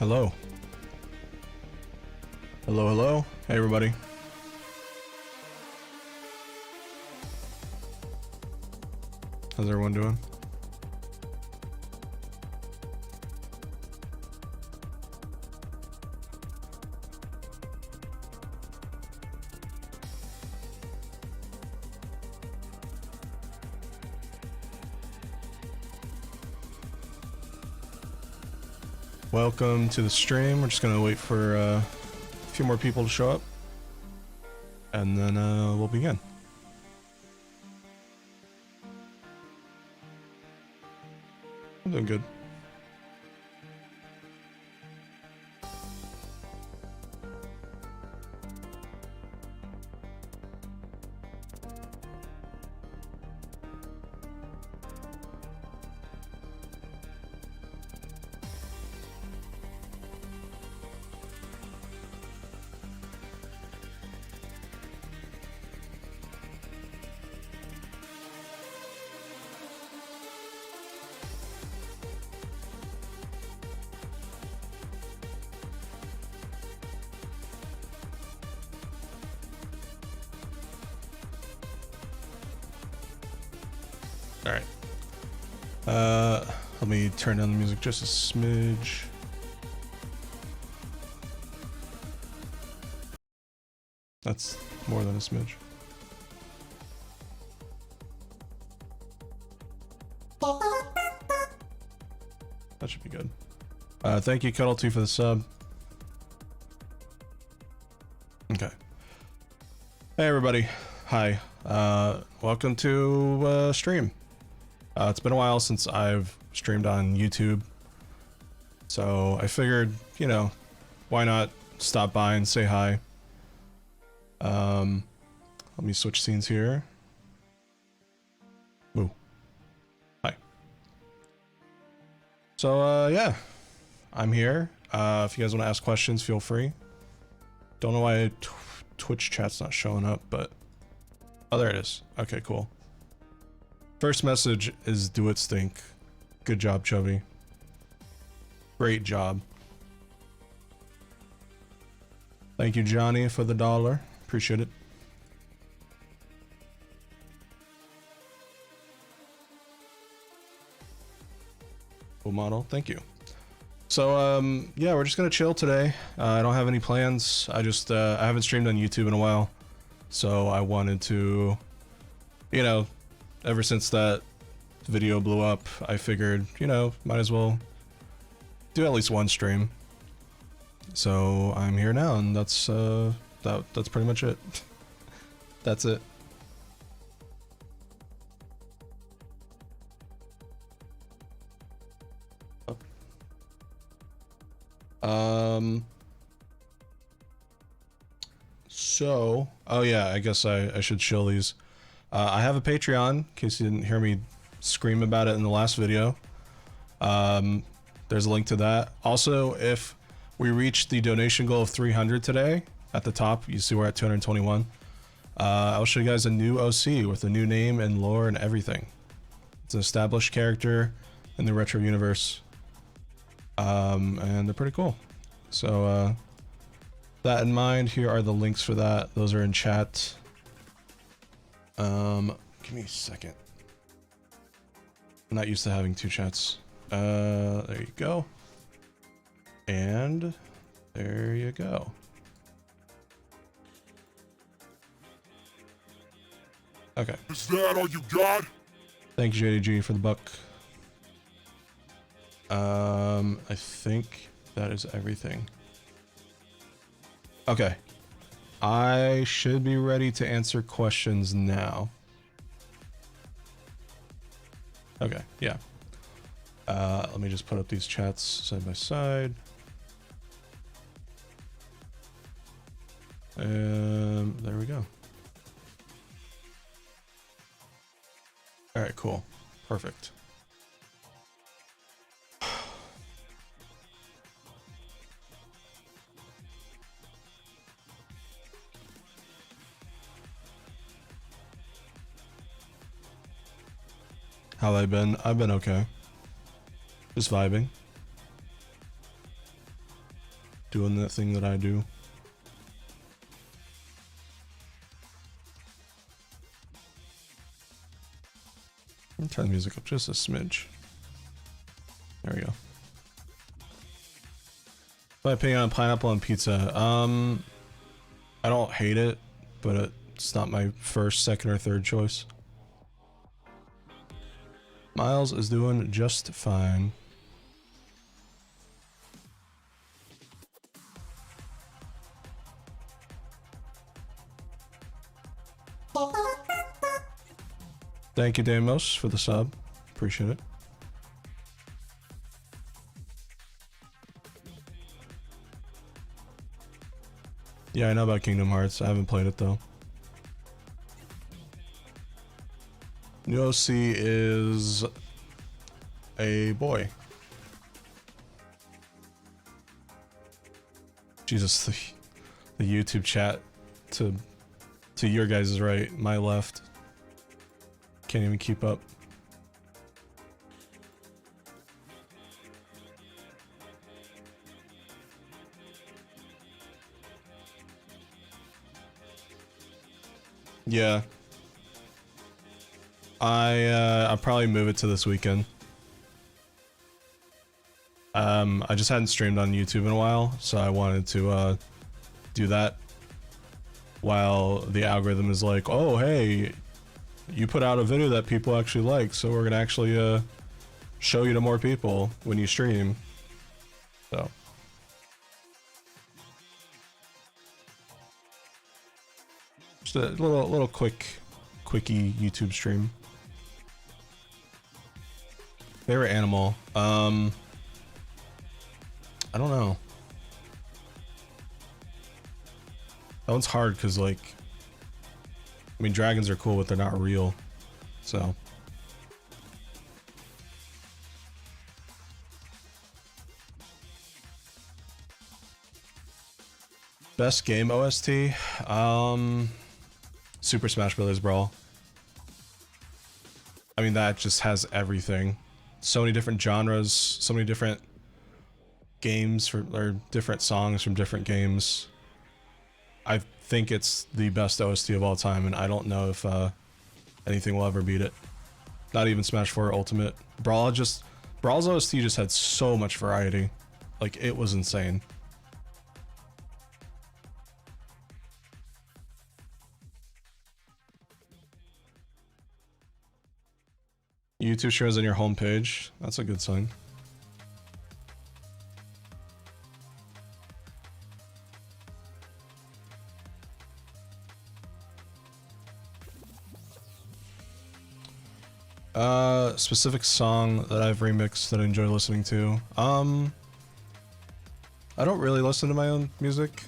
Hello. Hello, hello. Hey, everybody. How's everyone doing? Welcome to the stream. We're just gonna wait for a few more people to show up, and then we'll begin. I'm doing good. Alright. Let me turn down the music just a smidge. That's more than a smidge. That should be good. Thank you, Cuddle2, for the sub. Okay. Hey, everybody. Hi. Welcome to stream. It's been a while since I've streamed on YouTube, so I figured, you know, why not stop by and say hi. Let me switch scenes here. Ooh. Hi. So, yeah, I'm here. If you guys want to ask questions, feel free. Don't know why Twitch chat's not showing up, but... Oh, there it is. Okay, cool. First message is do it stink. Good job, Chubby. Great job. Thank you, Johnny, for the $1. Appreciate it. Cool model. Thank you. So, yeah, we're just gonna chill today. I don't have any plans. I haven't streamed on YouTube in a while. So I wanted to, you know, ever since that video blew up, I figured, you know, might as well do at least one stream. So I'm here now, and that's pretty much it. That's it. So, oh yeah, I guess I should show these. I have a Patreon, in case you didn't hear me scream about it in the last video. There's a link to that. Also, if we reach the donation goal of 300 today, at the top, you see we're at 221. I'll show you guys a new OC with a new name and lore and everything. It's an established character in the retro universe. And they're pretty cool. So, that in mind, here are the links for that. Those are in chat. Give me a second. I'm not used to having two chats. There you go. And there you go. Okay. Is that all you got? Thank you, JDG, for the buck. I think that is everything. Okay. I should be ready to answer questions now. Okay, yeah. Let me just put up these chats side by side. There we go. All right, cool. Perfect. How have I been? I've been okay. Just vibing. doing that thing that I do. Let me turn the music up just a smidge. There we go. My opinion on pineapple on pizza. I don't hate it, but it's not my first, second, or third choice. Miles is doing just fine. Thank you, Damos, for the sub. Appreciate it. Yeah, I know about Kingdom Hearts. I haven't played it though. New OC is a boy. Jesus, the YouTube chat to your guys' right, my left. Can't even keep up. Yeah. I'll probably move it to this weekend. I just hadn't streamed on YouTube in a while, so I wanted to do that while the algorithm is like, oh hey, you put out a video that people actually like, so we're gonna actually show you to more people when you stream. So just a little quickie YouTube stream. Favorite animal? I don't know. That one's hard because, like, I mean, dragons are cool, but they're not real. So. Best game OST? Super Smash Bros. Brawl. I mean, that just has everything. So many different genres, so many different games or different songs from different games. I think it's the best OST of all time, and I don't know if anything will ever beat it. Not even Smash 4 Ultimate. Brawl's OST just had so much variety. Like, it was insane. YouTube shows on your homepage. That's a good sign. Specific song that I've remixed that I enjoy listening to. I don't really listen to my own music.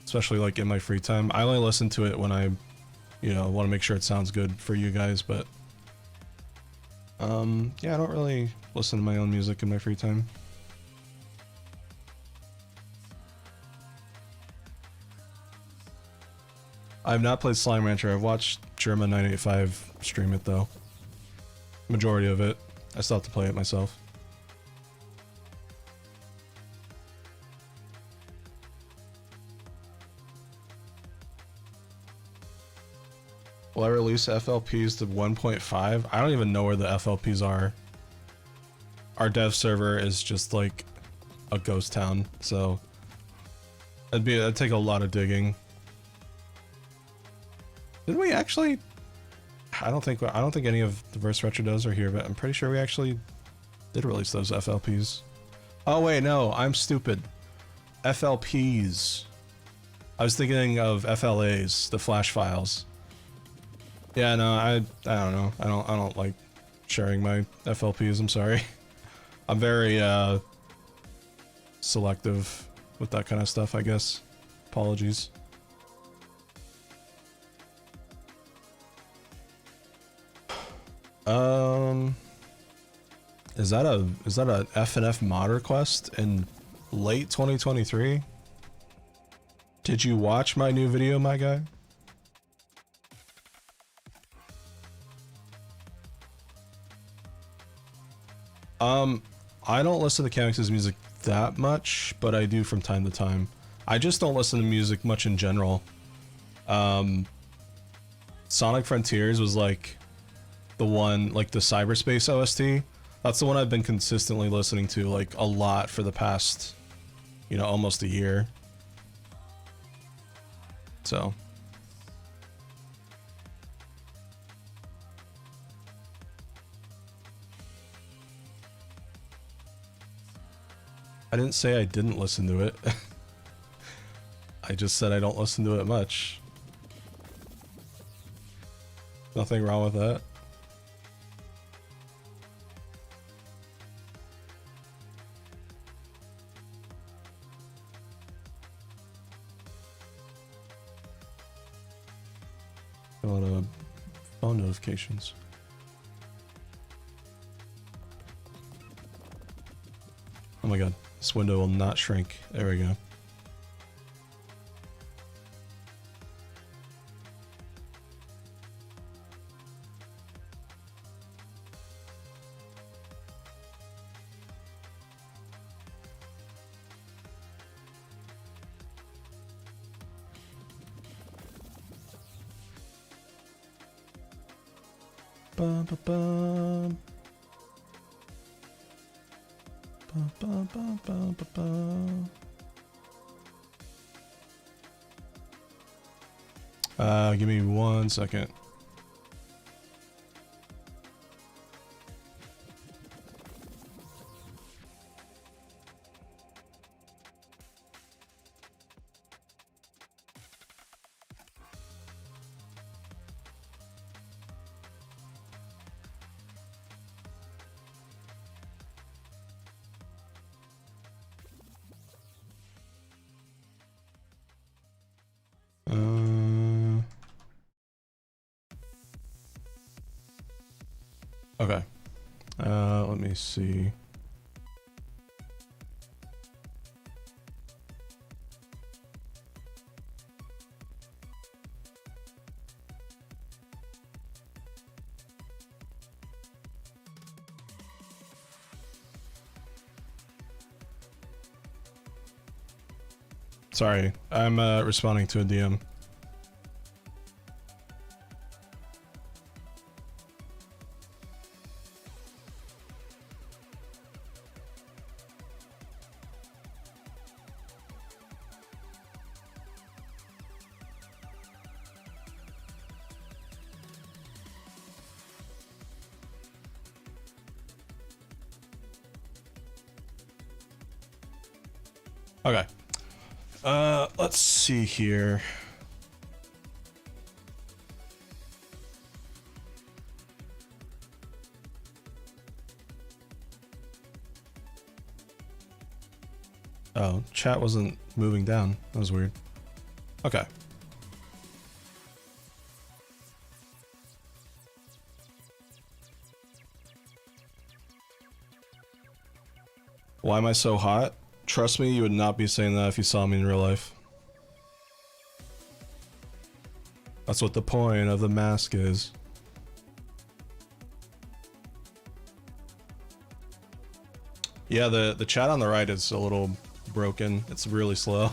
Especially like in my free time. I only listen to it when I, you know, want to make sure it sounds good for you guys, but yeah, I don't really listen to my own music in my free time. I've not played Slime Rancher. I've watched Germa985 stream it though. Majority of it. I still have to play it myself. Will I release FLPs to 1.5? I don't even know where the FLPs are. Our dev server is just like a ghost town, so that'd take a lot of digging. Did we actually? I don't think any of the Verse Retro does are here, but I'm pretty sure we actually did release those FLPs. Oh wait, no, I'm stupid. FLPs. I was thinking of FLAs, the flash files. Yeah, no, I don't know. I don't like sharing my FLPs. I'm sorry. I'm very selective with that kind of stuff, I guess. Apologies. Is that a FNF mod request in late 2023? Did you watch my new video, my guy? I don't listen to Kamex's music that much, but I do from time to time. I just don't listen to music much in general. Sonic Frontiers was like the one, like the cyberspace OST. That's the one I've been consistently listening to like a lot for the past, you know, almost a year. So. I didn't say I didn't listen to it. I just said I don't listen to it much. Nothing wrong with that. A lot of phone notifications. Oh my god, this window will not shrink. There we go. Bum, bum, bum. Bum, bum, bum, bum, bum, bum. Give me 1 second. Okay. Let me see. Sorry, I'm responding to a DM. Okay. Let's see here. Oh, chat wasn't moving down. That was weird. Okay. Why am I so hot? Trust me, you would not be saying that if you saw me in real life. That's what the point of the mask is. Yeah, the chat on the right is a little broken. It's really slow.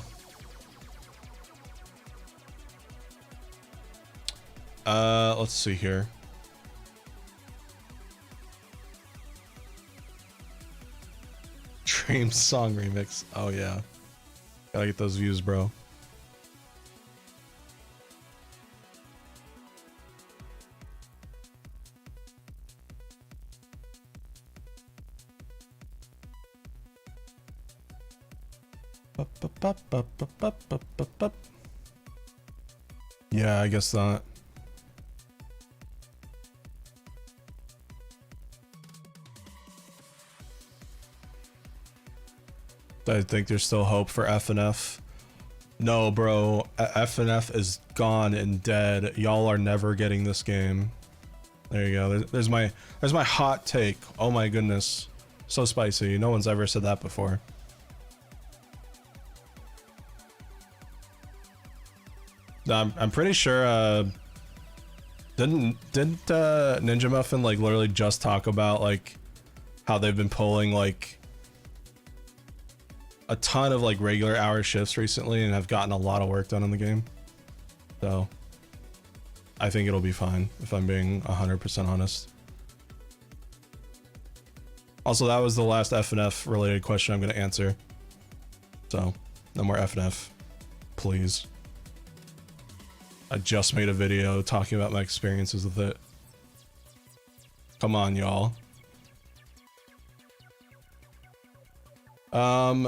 Let's see here. Dream song remix. Oh yeah. Gotta get those views, bro. Yeah, I guess not. I think there's still hope for FNF. No, bro. FNF is gone and dead. Y'all are never getting this game. There you go. There's my hot take. Oh my goodness. So spicy. No one's ever said that before. I'm pretty sure didn't Ninja Muffin like literally just talk about like how they've been pulling like a ton of like regular hour shifts recently and have gotten a lot of work done in the game. So I think it'll be fine if I'm being 100% honest. Also, that was the last FNF related question I'm going to answer. So no more FNF, please. I just made a video talking about my experiences with it. Come on, y'all.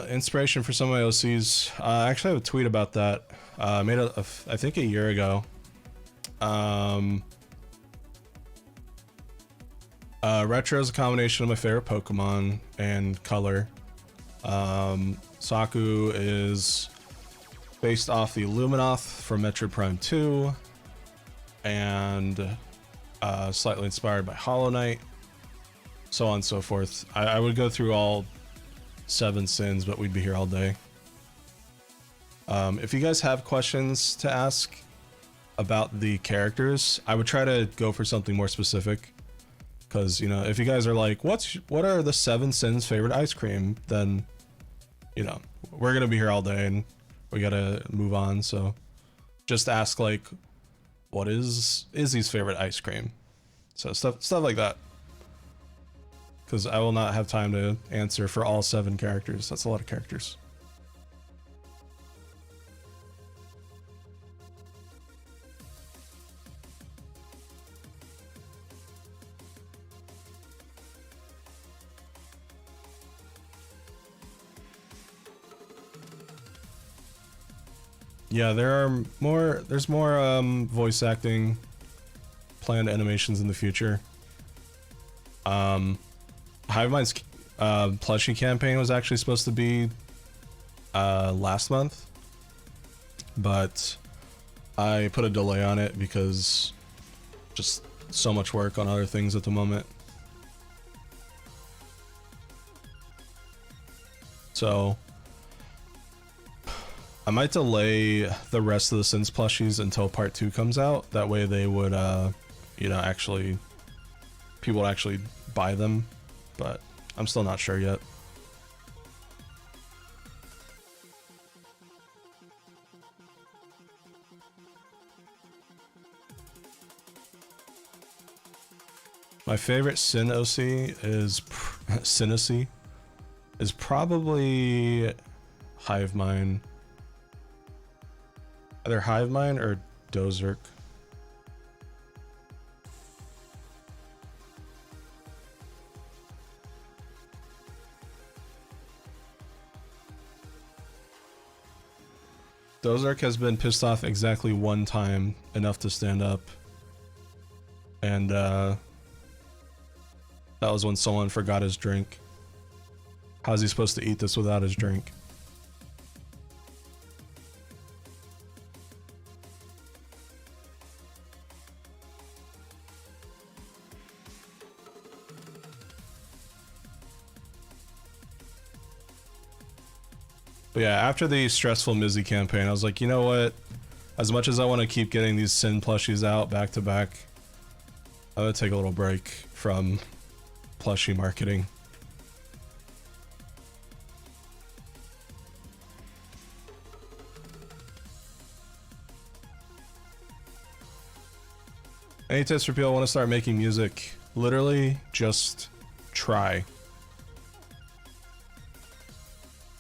Inspiration for some of my OCs. I actually have a tweet about that. I made I think a year ago. Retro is a combination of my favorite Pokemon and color. Saku is based off the Luminoth from Metroid Prime 2 and slightly inspired by Hollow Knight, so on and so forth. I would go through all 7 sins, but we'd be here all day. If you guys have questions to ask about the characters, I would try to go for something more specific. Because, you know, if you guys are like, what are the 7 sins favorite ice cream, then, you know, we're gonna be here all day and we gotta move on. So just ask like, what is Izzy's favorite ice cream? So stuff like that. Because I will not have time to answer for all 7 characters. That's a lot of characters. Yeah, there's more voice acting planned animations in the future. Hivemind's plushie campaign was actually supposed to be last month, but I put a delay on it because just so much work on other things at the moment. So I might delay the rest of the Sins plushies until part 2 comes out. That way they would, you know, people would actually buy them, but I'm still not sure yet. My favorite Sin OC is Sin OC is probably Hivemind. Either Hivemind or Dozerk. Dozerk has been pissed off exactly 1 time, enough to stand up. And that was when someone forgot his drink. How's he supposed to eat this without his drink? But yeah, after the stressful Mizzy campaign, I was like, you know what? As much as I want to keep getting these Sin plushies out back to back, I'm gonna take a little break from plushie marketing. Any tips for people who want to start making music? Literally, just try.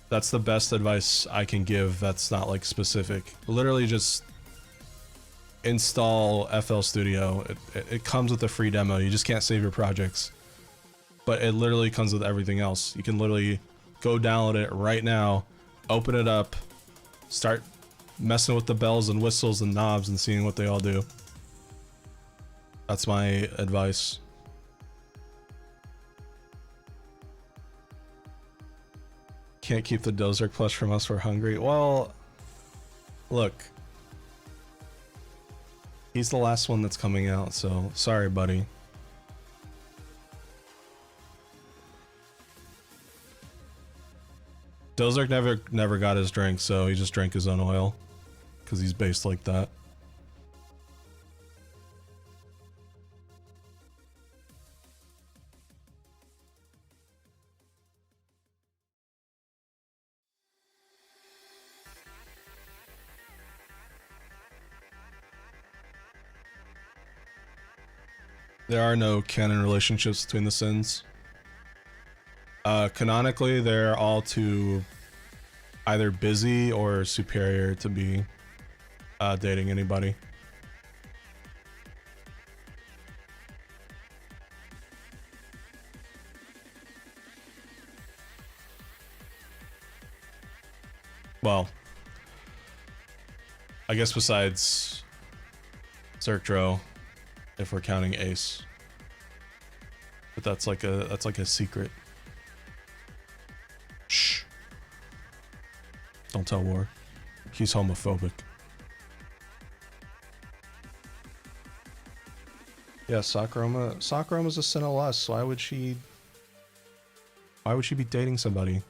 That's the best advice I can give that's not like specific. Literally just install FL Studio. It comes with a free demo. You just can't save your projects. But it literally comes with everything else. You can literally go download it right now, open it up, start messing with the bells and whistles and knobs and seeing what they all do. That's my advice. Can't keep the Dozerk plush from us, we're hungry. Well, look. He's the last one that's coming out, so sorry, buddy. Dozerk never got his drink, so he just drank his own oil. Because he's based like that. There are no canon relationships between the sins. Canonically, they're all too either busy or superior to be dating anybody. Well, I guess besides Zerktro, if we're counting Ace, but that's like a secret. Shh. Don't tell War. He's homophobic. Yeah, Sakurama's a sin of lust. Why would she be dating somebody?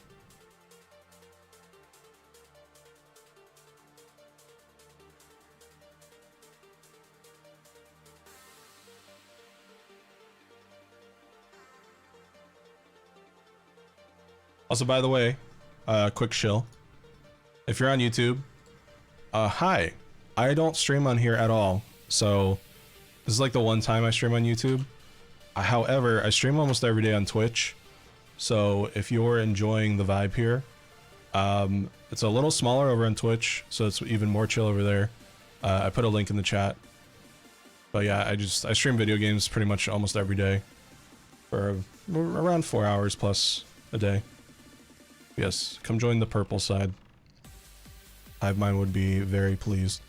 Also, by the way, quick shill. If you're on YouTube, hi. I don't stream on here at all, so this is like the one time I stream on YouTube. However, I stream almost every day on Twitch, so if you're enjoying the vibe here, it's a little smaller over on Twitch, so it's even more chill over there. I put a link in the chat. But yeah, I stream video games pretty much almost every day for around 4 hours plus a day. Yes, come join the purple side. Hivemind would be very pleased.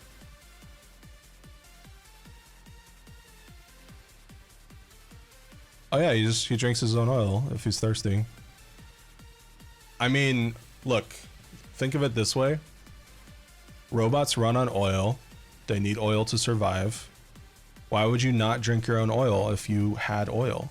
Oh yeah, he drinks his own oil if he's thirsty. I mean, look, think of it this way. Robots run on oil. They need oil to survive. Why would you not drink your own oil if you had oil?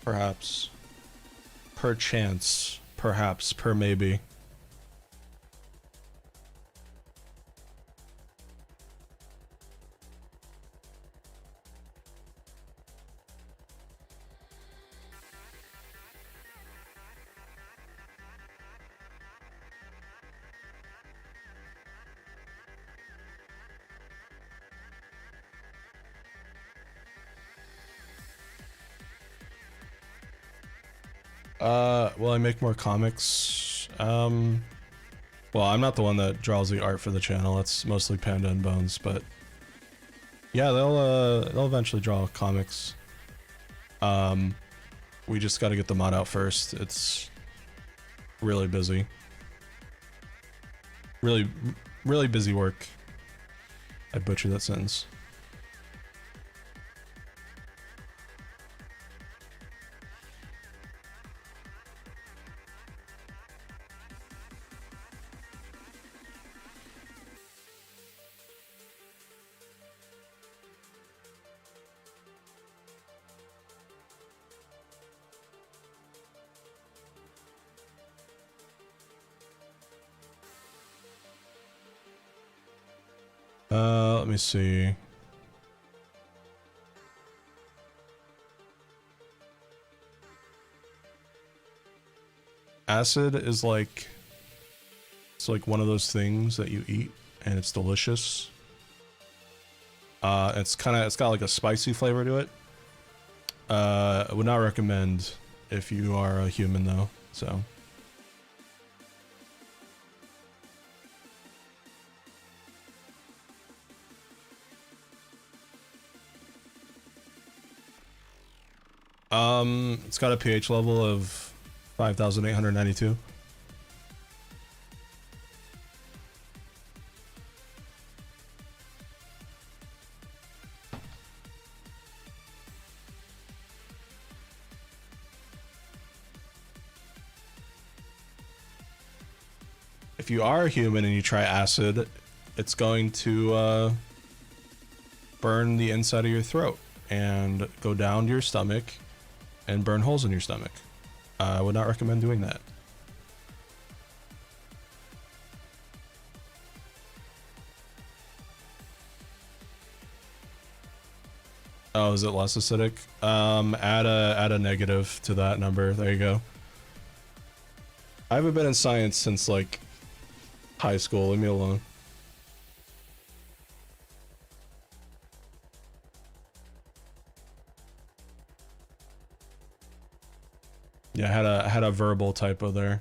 Perhaps. Perchance. Perhaps. Per maybe. Will I make more comics? Well, I'm not the one that draws the art for the channel. It's mostly Panda and Bones, but yeah, they'll eventually draw comics. We just got to get the mod out first. It's really busy. Really busy work. I butchered that sentence. Let me see. Acid is like, it's like one of those things that you eat and it's delicious. It's got like a spicy flavor to it. I would not recommend if you are a human though, so. It's got a pH level of 5,892. If you are a human and you try acid, it's going to burn the inside of your throat and go down to your stomach and burn holes in your stomach. I would not recommend doing that. Oh, is it less acidic? Add a negative to that number. There you go. I haven't been in science since like high school. Leave me alone. Yeah, I had a verbal typo there.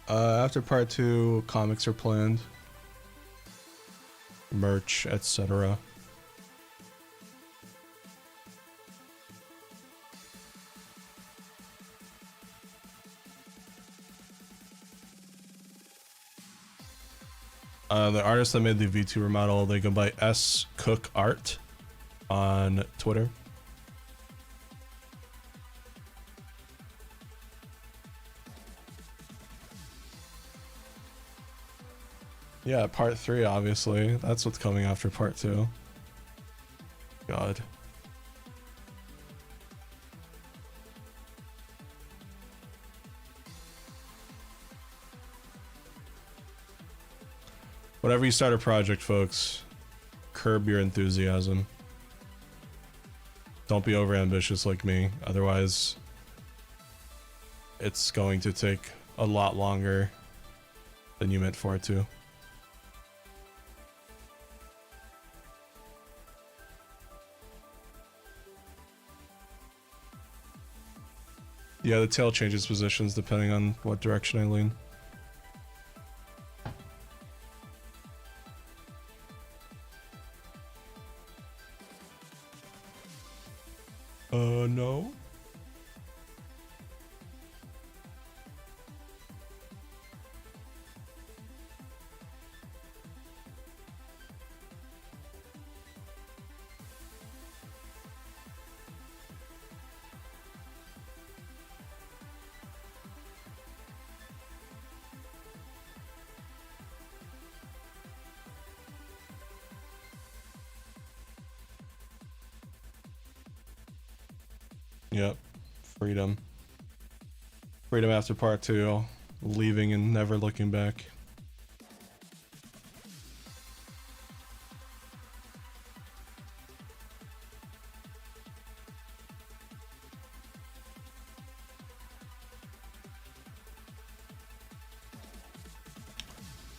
After part 2, comics are planned, merch, etc. The artist that made the VTuber model, they go by S Cook Art on Twitter. Yeah, part 3, obviously. That's what's coming after part 2. God. Whenever you start a project, folks, curb your enthusiasm. Don't be overambitious like me, otherwise it's going to take a lot longer than you meant for it to. Yeah, the tail changes positions depending on what direction I lean. No. Yep. Freedom. Freedom after part 2. Leaving and never looking back.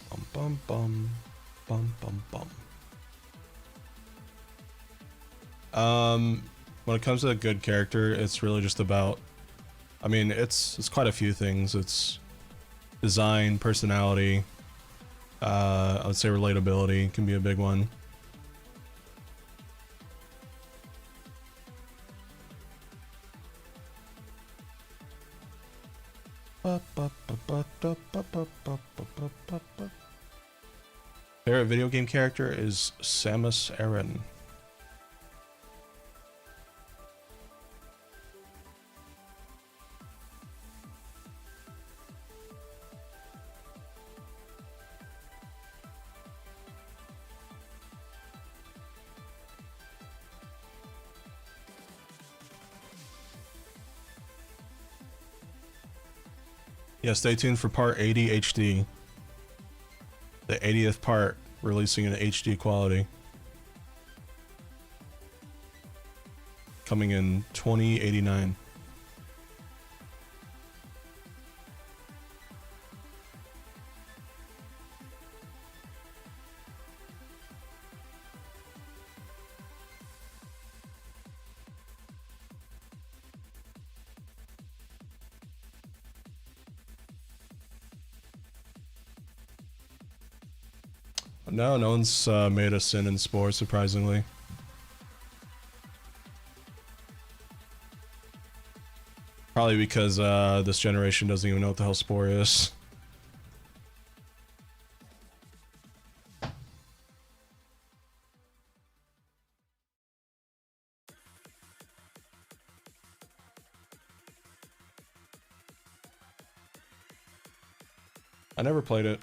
Bum bum bum bum bum bum. When it comes to a good character, it's really just about, I mean, it's quite a few things. It's design, personality, I would say relatability can be a big one. Favorite video game character is Samus Aran. Yeah, stay tuned for part 80 HD. The 80th part, releasing in HD quality. Coming in 2089. No, no one's made a sin in Spore, surprisingly. Probably because this generation doesn't even know what the hell Spore is. I never played it. It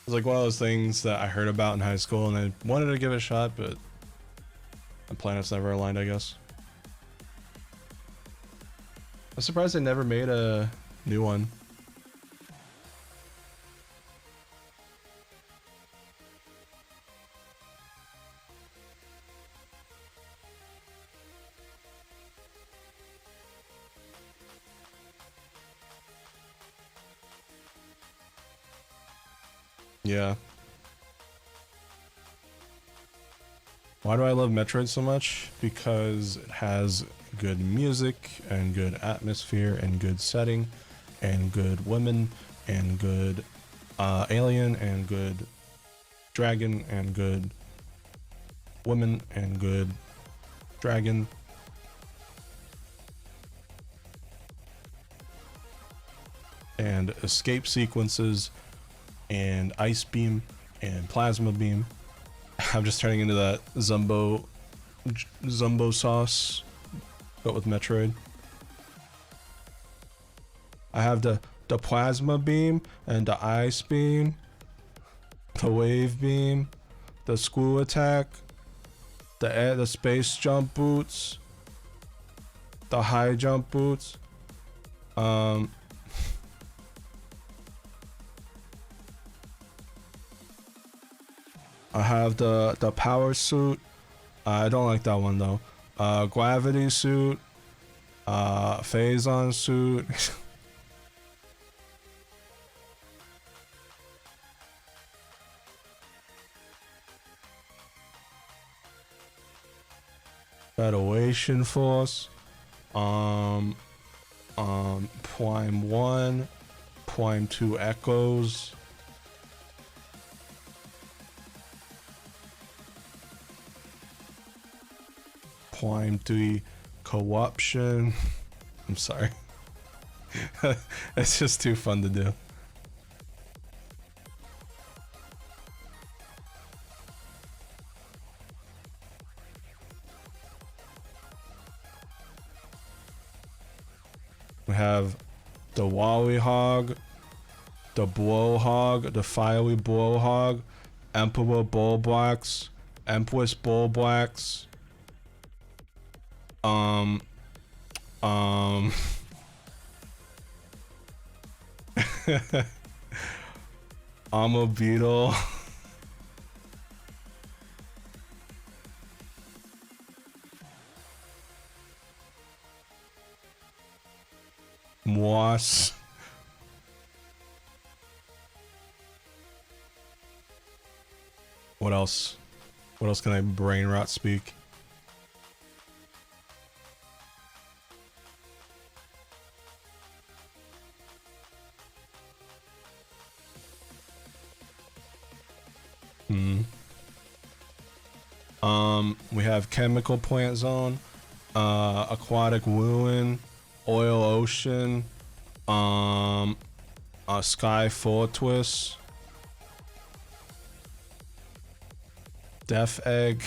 was like one of those things that I heard about in high school and I wanted to give it a shot, but the planets never aligned, I guess. I'm surprised they never made a new one. Yeah. Why do I love Metroid so much? Because it has good music and good atmosphere and good setting and good women and good alien and good dragon and good woman and good dragon. And escape sequences and ice beam and plasma beam. I'm just turning into that Zumbo sauce, but with Metroid. I have the plasma beam and the ice beam, the wave beam, the screw attack, the space jump boots, the high jump boots. I have the power suit. I don't like that one though. Gravity suit. Phazon suit. Federation Force. Prime 1. Prime 2 Echoes. Prime 3 Corruption. I'm sorry. It's just too fun to do. We have the Wally Hog, the Blow Hog, the Fiery Blow Hog, Emperor Bullblacks, Empress Bullblacks. Armor Beetle. Moss. What else? What else can I brain rot speak? We have Chemical Plant Zone, Aquatic Ruin, Oil Ocean, Sky Fortress, Death Egg.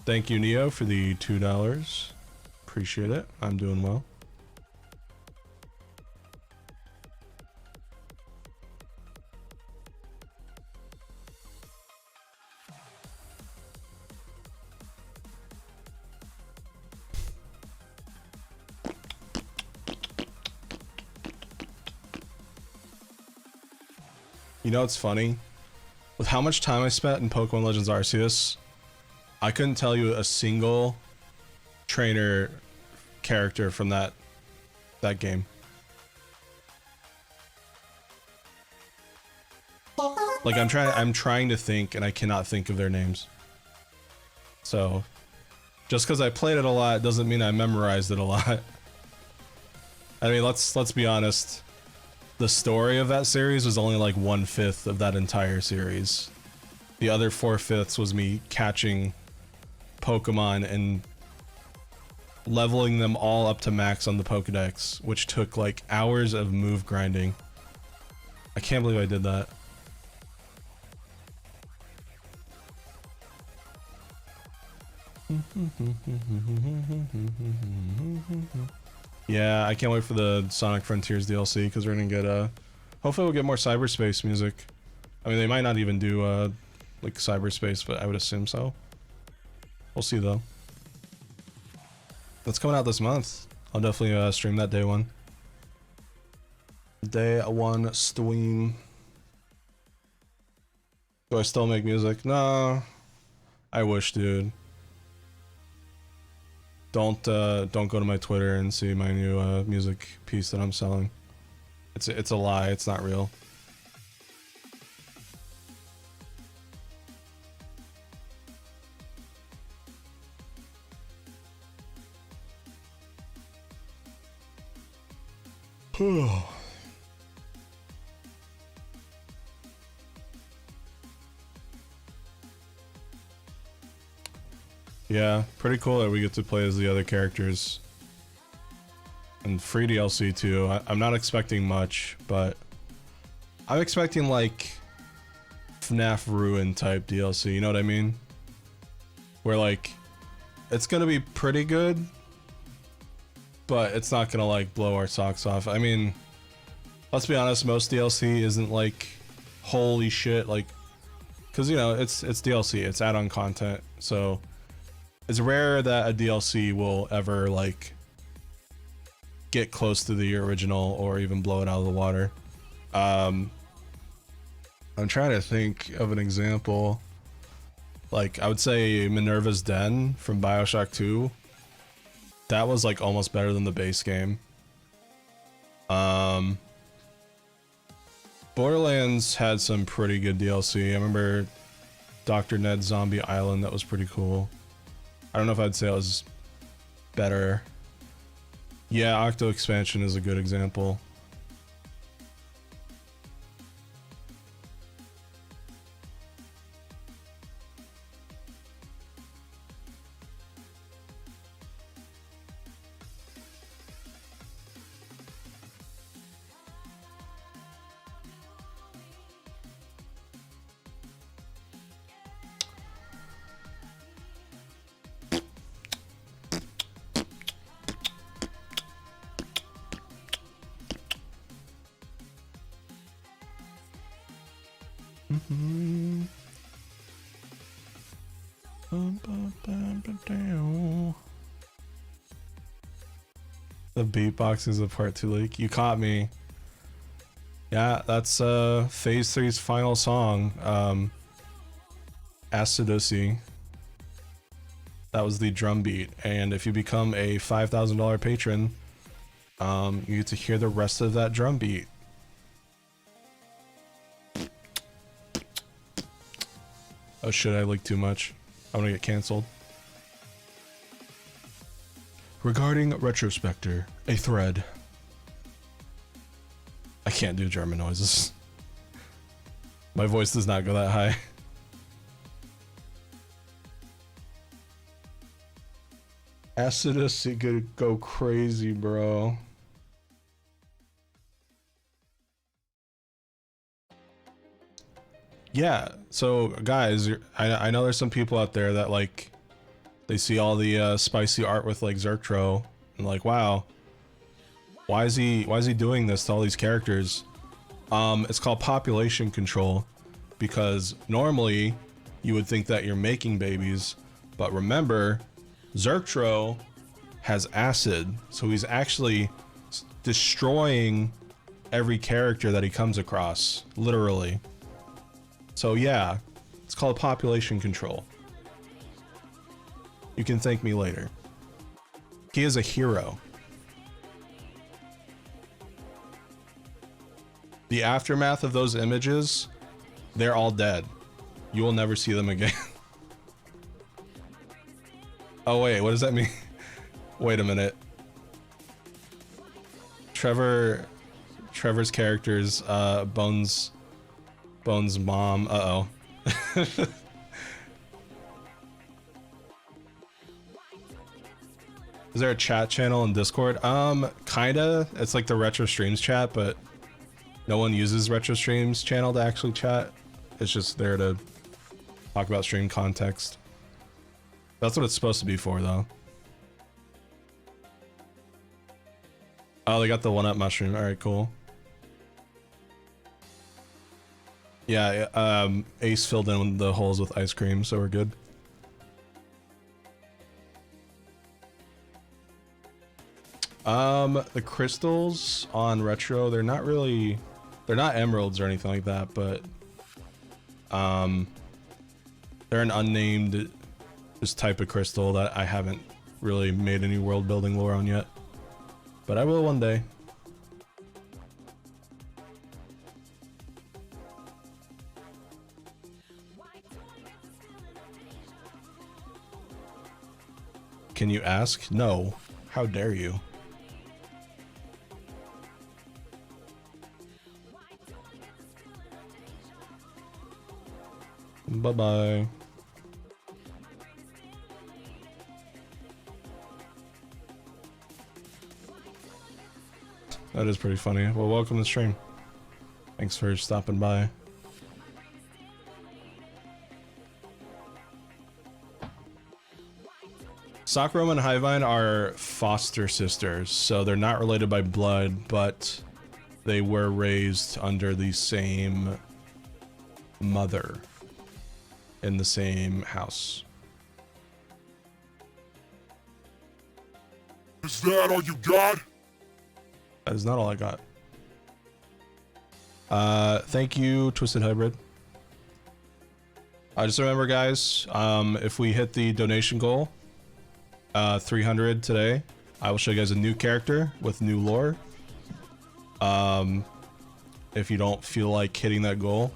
Thank you, Neo, for the $2. Appreciate it. I'm doing well. You know, it's funny. With how much time I spent in Pokemon Legends Arceus, I couldn't tell you a single trainer character from that game. Like I'm trying to think and I cannot think of their names. So just because I played it a lot doesn't mean I memorized it a lot. I mean, let's be honest. The story of that series was only like 1/5 of that entire series. The other 4/5 was me catching Pokemon and leveling them all up to max on the Pokedex, which took like hours of move grinding. I can't believe I did that. Yeah, I can't wait for the Sonic Frontiers DLC because we're gonna get hopefully we'll get more cyberspace music. I mean, they might not even do like cyberspace, but I would assume so. We'll see though. That's coming out this month. I'll definitely stream that day one. Day one stream. Do I still make music? No. I wish, dude. Don't go to my Twitter and see my new music piece that I'm selling. It's a lie. It's not real. Yeah, pretty cool that we get to play as the other characters. And free DLC too. I'm not expecting much, but I'm expecting like FNAF Ruin type DLC, you know what I mean? Where like, it's gonna be pretty good, but it's not gonna like blow our socks off. I mean, let's be honest, most DLC isn't like, holy shit, like, cause you know, it's DLC, it's add-on content, so it's rare that a DLC will ever like get close to the original or even blow it out of the water. I'm trying to think of an example. Like I would say Minerva's Den from BioShock 2. That was like almost better than the base game. Borderlands had some pretty good DLC. I remember Dr. Ned's Zombie Island, that was pretty cool. I don't know if I'd say it was better. Yeah, Octo Expansion is a good example. The beatbox is a part 2 leak. You caught me. Yeah, that's Phase 3's final song. Acidosi. That was the drum beat, and if you become a $5,000 patron, you get to hear the rest of that drum beat. Oh shit, I leaked too much. I'm gonna get canceled. Regarding RetroSpecter, a thread. I can't do German noises. My voice does not go that high. Acidus, it could go crazy, bro. Yeah, so guys, I know there's some people out there that like, they see all the spicy art with like Zertro and like, wow, why is he doing this to all these characters? It's called population control, because normally you would think that you're making babies, but remember, Zertro has acid, so he's actually destroying every character that he comes across, literally. So yeah, it's called population control. You can thank me later. He is a hero. The aftermath of those images, they're all dead. You will never see them again. Oh wait, what does that mean? Wait a minute. Trevor's character's Bones mom. Uh-oh. Is there a chat channel in Discord? Kinda. It's like the RetroStreams chat, but no one uses RetroStreams channel to actually chat. It's just there to talk about stream context. That's what it's supposed to be for, though. Oh, they got the one-up mushroom. Alright, cool. Yeah, Ace filled in the holes with ice cream, so we're good. The crystals on Retro, they're not emeralds or anything like that, but they're an unnamed just type of crystal that I haven't really made any world building lore on yet. But I will one day. Can you ask? No. How dare you? Bye-bye. That is pretty funny. Well, welcome to the stream. Thanks for stopping by. Sakura and Highvine are foster sisters, so they're not related by blood, but they were raised under the same mother in the same house. Is that all you got? That is not all I got. Thank you, Twisted Hybrid. Just remember, guys, if we hit the donation goal, 300 today, I will show you guys a new character with new lore. If you don't feel like hitting that goal,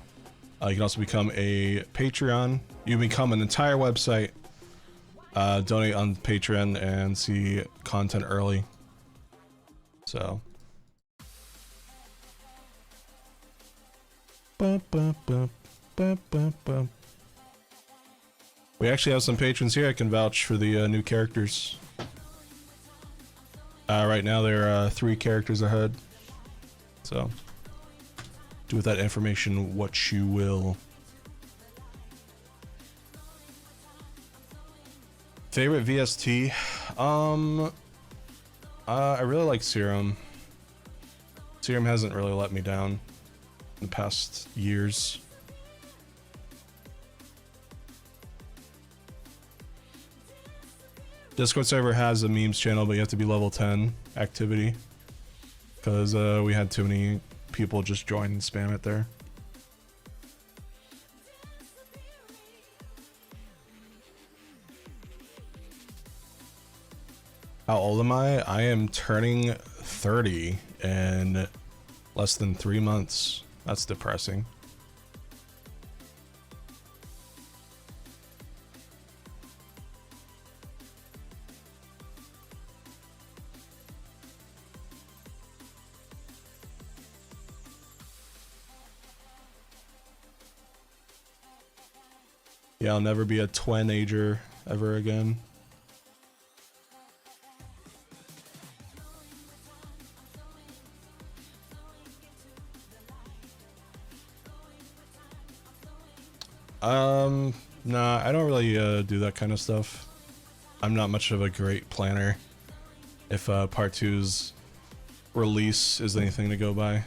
you can also become a Patreon. You become an entire website, donate on Patreon and see content early. So. We actually have some patrons here. I can vouch for the new characters. Right now there are 3 characters ahead. So, do with that information what you will. Favorite VST? I really like Serum. Serum hasn't really let me down in the past years. Discord server has a memes channel, but you have to be level 10 activity. Because we had too many people just join and spam it there. How old am I? I am turning 30 in less than 3 months. That's depressing. Yeah, I'll never be a twin-ager ever again. Nah, I don't really do that kind of stuff. I'm not much of a great planner. If Part 2's release is anything to go by.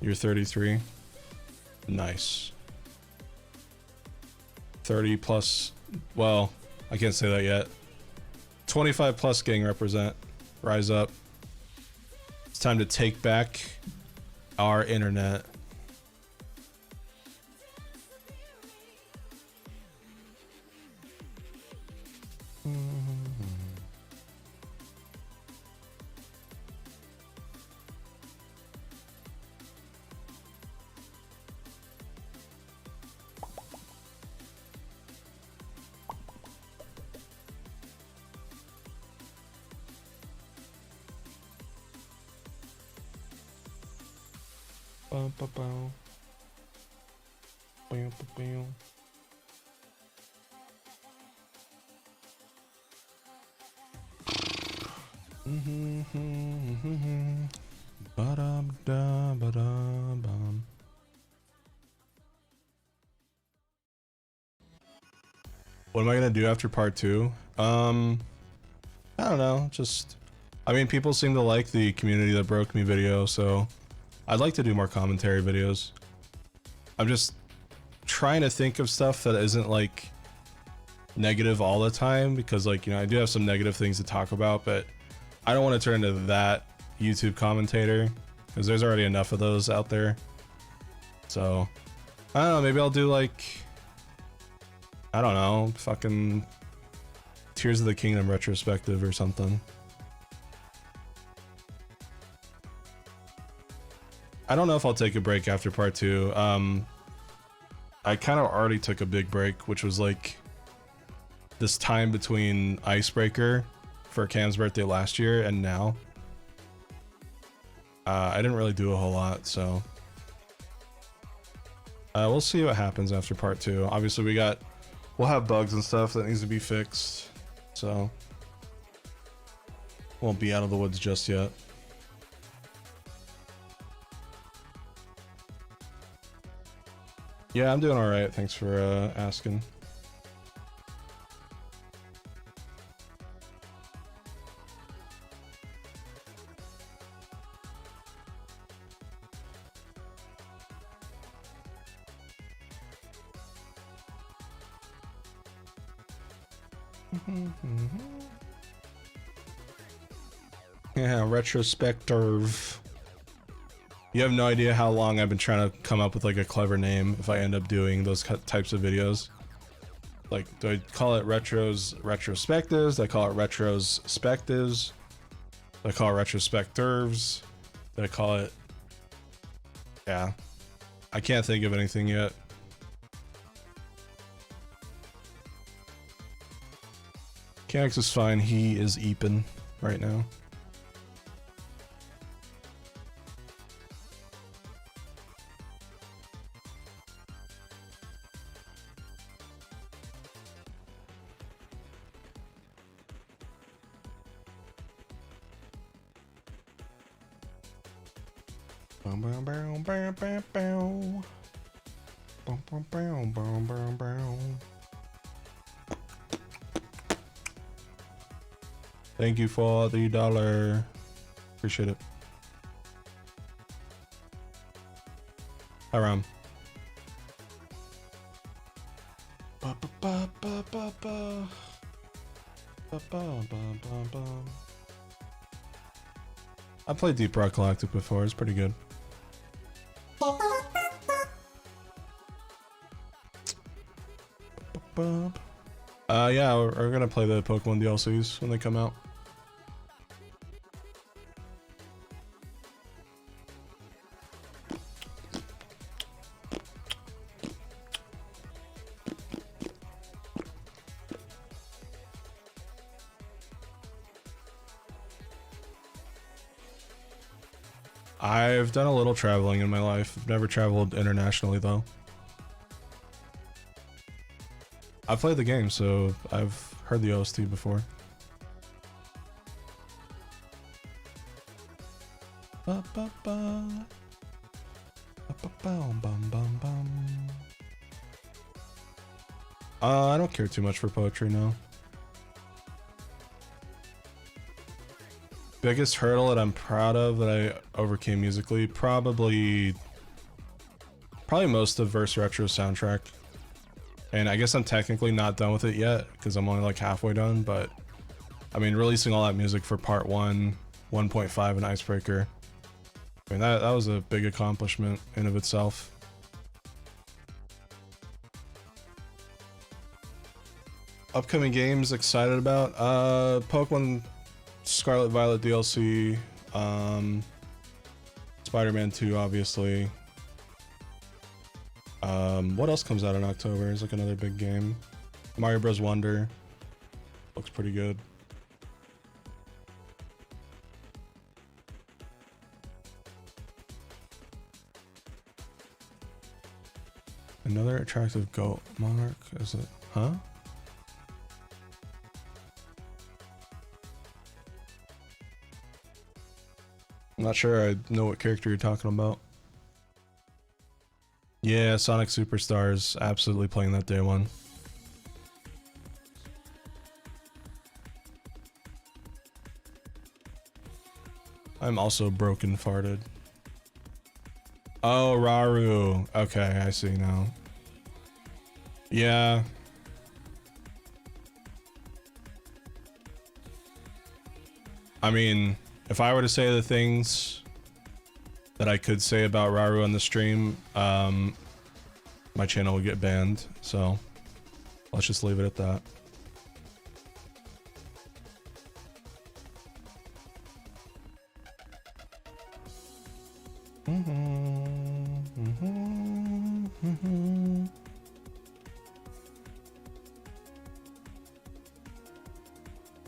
You're 33? Nice. 30 plus, well, I can't say that yet. 25 plus gang represent. Rise up. It's time to take back our internet. What am I gonna do after part 2? I don't know, just... I mean, people seem to like the Community That Broke Me video, so... I'd like to do more commentary videos. I'm just trying to think of stuff that isn't, like, negative all the time, because, like, you know, I do have some negative things to talk about, but I don't want to turn into that YouTube commentator, because there's already enough of those out there. So, I don't know, maybe I'll do, like... I don't know, fucking Tears of the Kingdom retrospective or something. I don't know if I'll take a break after part 2. I kind of already took a big break, which was like this time between Icebreaker for Cam's birthday last year and now. I didn't really do a whole lot, so we'll see what happens after part 2. Obviously we'll have bugs and stuff that needs to be fixed, so won't be out of the woods just yet. Yeah, I'm doing alright, thanks for asking. Yeah, RetroSpecter. You have no idea how long I've been trying to come up with like a clever name if I end up doing those types of videos. Like, do I call it retrospectives? Do I call it retrospectives? Do I call it retrospectors? Do I call it... Yeah. I can't think of anything yet. Kamex is fine, he is eeping right now. Thank you for the $1. Appreciate it. Hi, Ram. I played Deep Rock Galactic before, it's pretty good. Yeah, we're gonna play the Pokemon DLCs when they come out. I've done a little traveling in my life. I've never traveled internationally though. I've played the game, so I've heard the OST before. I don't care too much for poetry now. Biggest hurdle that I'm proud of that I overcame musically, probably most of Verse Retro's soundtrack. And I guess I'm technically not done with it yet, because I'm only like halfway done, but I mean, releasing all that music for part 1, 1.5, and Icebreaker, I mean, that was a big accomplishment in of itself. Upcoming games excited about? Pokemon Scarlet Violet DLC, Spider-Man 2 obviously. What else comes out in October? It's like another big game. Mario Bros. Wonder. Looks pretty good. Another attractive goat monarch, is it? Huh? I'm not sure I know what character you're talking about. Yeah, Sonic Superstars, absolutely playing that day one. I'm also broken farted. Oh, Raru. Okay, I see now. Yeah. I mean, if I were to say the things that I could say about Raru on the stream, my channel would get banned, so let's just leave it at that.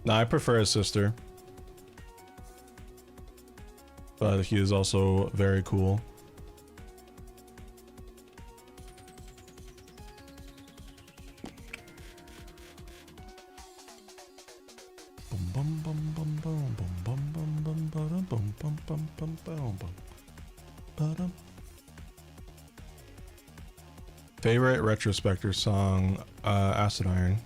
No, I prefer his sister. But he is also very cool. Favorite RetroSpecter song, Acid Iron.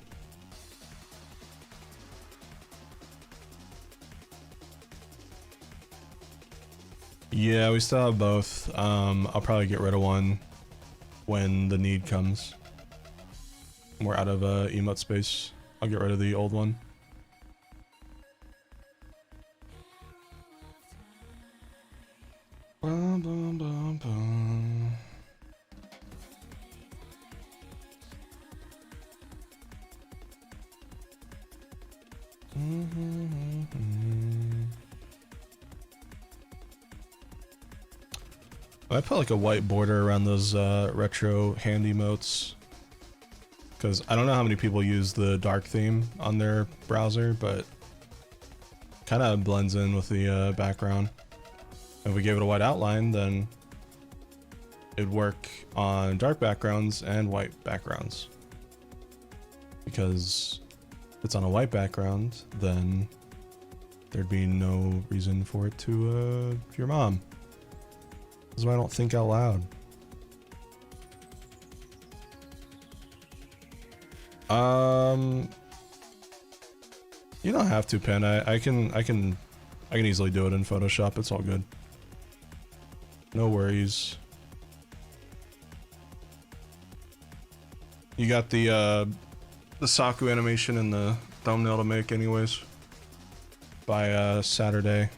Yeah, we still have both. I'll probably get rid of one when the need comes. We're out of emote space. I'll get rid of the old one. Bum, bum, bum, bum. I put like a white border around those retro hand emotes because I don't know how many people use the dark theme on their browser, but kind of blends in with the background. If we gave it a white outline, then it'd work on dark backgrounds and white backgrounds. Because if it's on a white background, then there'd be no reason for it to your mom. That's why I don't think out loud. You don't have to, Pen. I can easily do it in Photoshop. It's all good. No worries. You got the Saku animation and the thumbnail to make anyways by Saturday.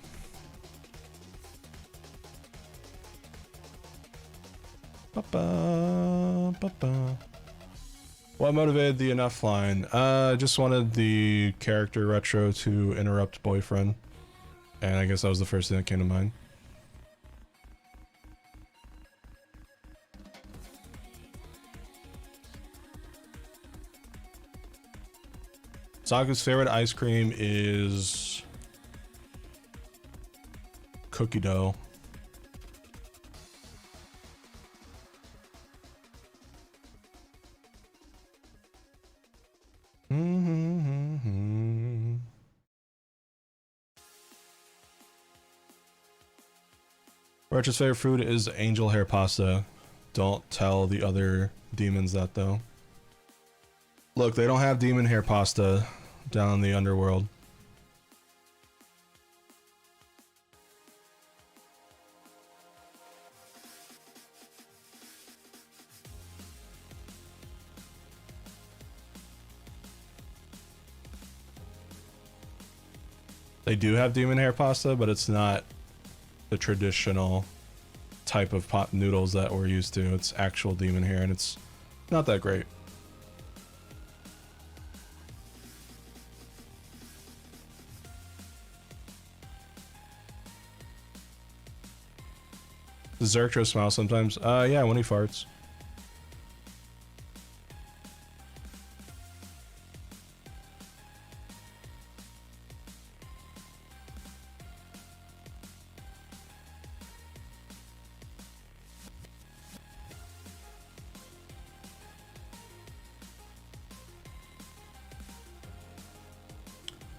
What motivated the enough line? Just wanted the character retro to interrupt boyfriend. And I guess that was the first thing that came to mind. Saku's favorite ice cream is cookie dough. Retro's favorite food is angel hair pasta. Don't tell the other demons that though. Look, they don't have demon hair pasta down in the underworld. They do have demon hair pasta, but it's not the traditional type of pot noodles that we're used to. It's actual demon hair, and it's not that great. Does Zertro smile sometimes? Yeah, when he farts.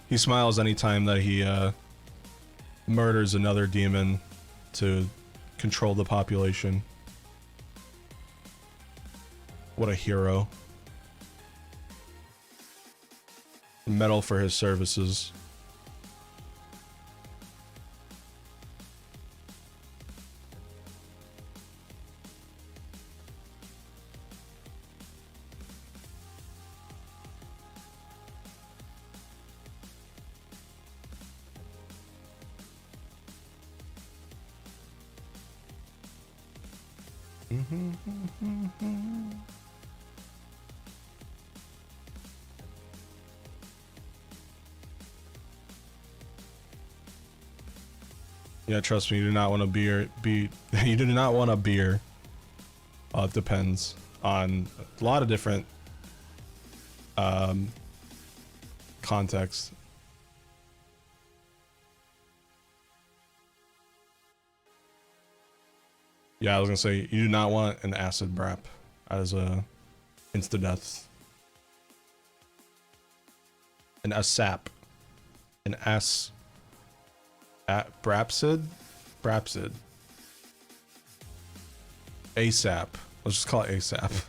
He smiles anytime that he murders another demon to control the population. What a hero. Medal for his services. Yeah, trust me, you do not want to you do not want a beer. It depends on a lot of different contexts. Yeah, I was gonna say, you do not want an acid brap as a insta death. An ASAP. An Brapsid? Brapsid. ASAP. Let's just call it ASAP.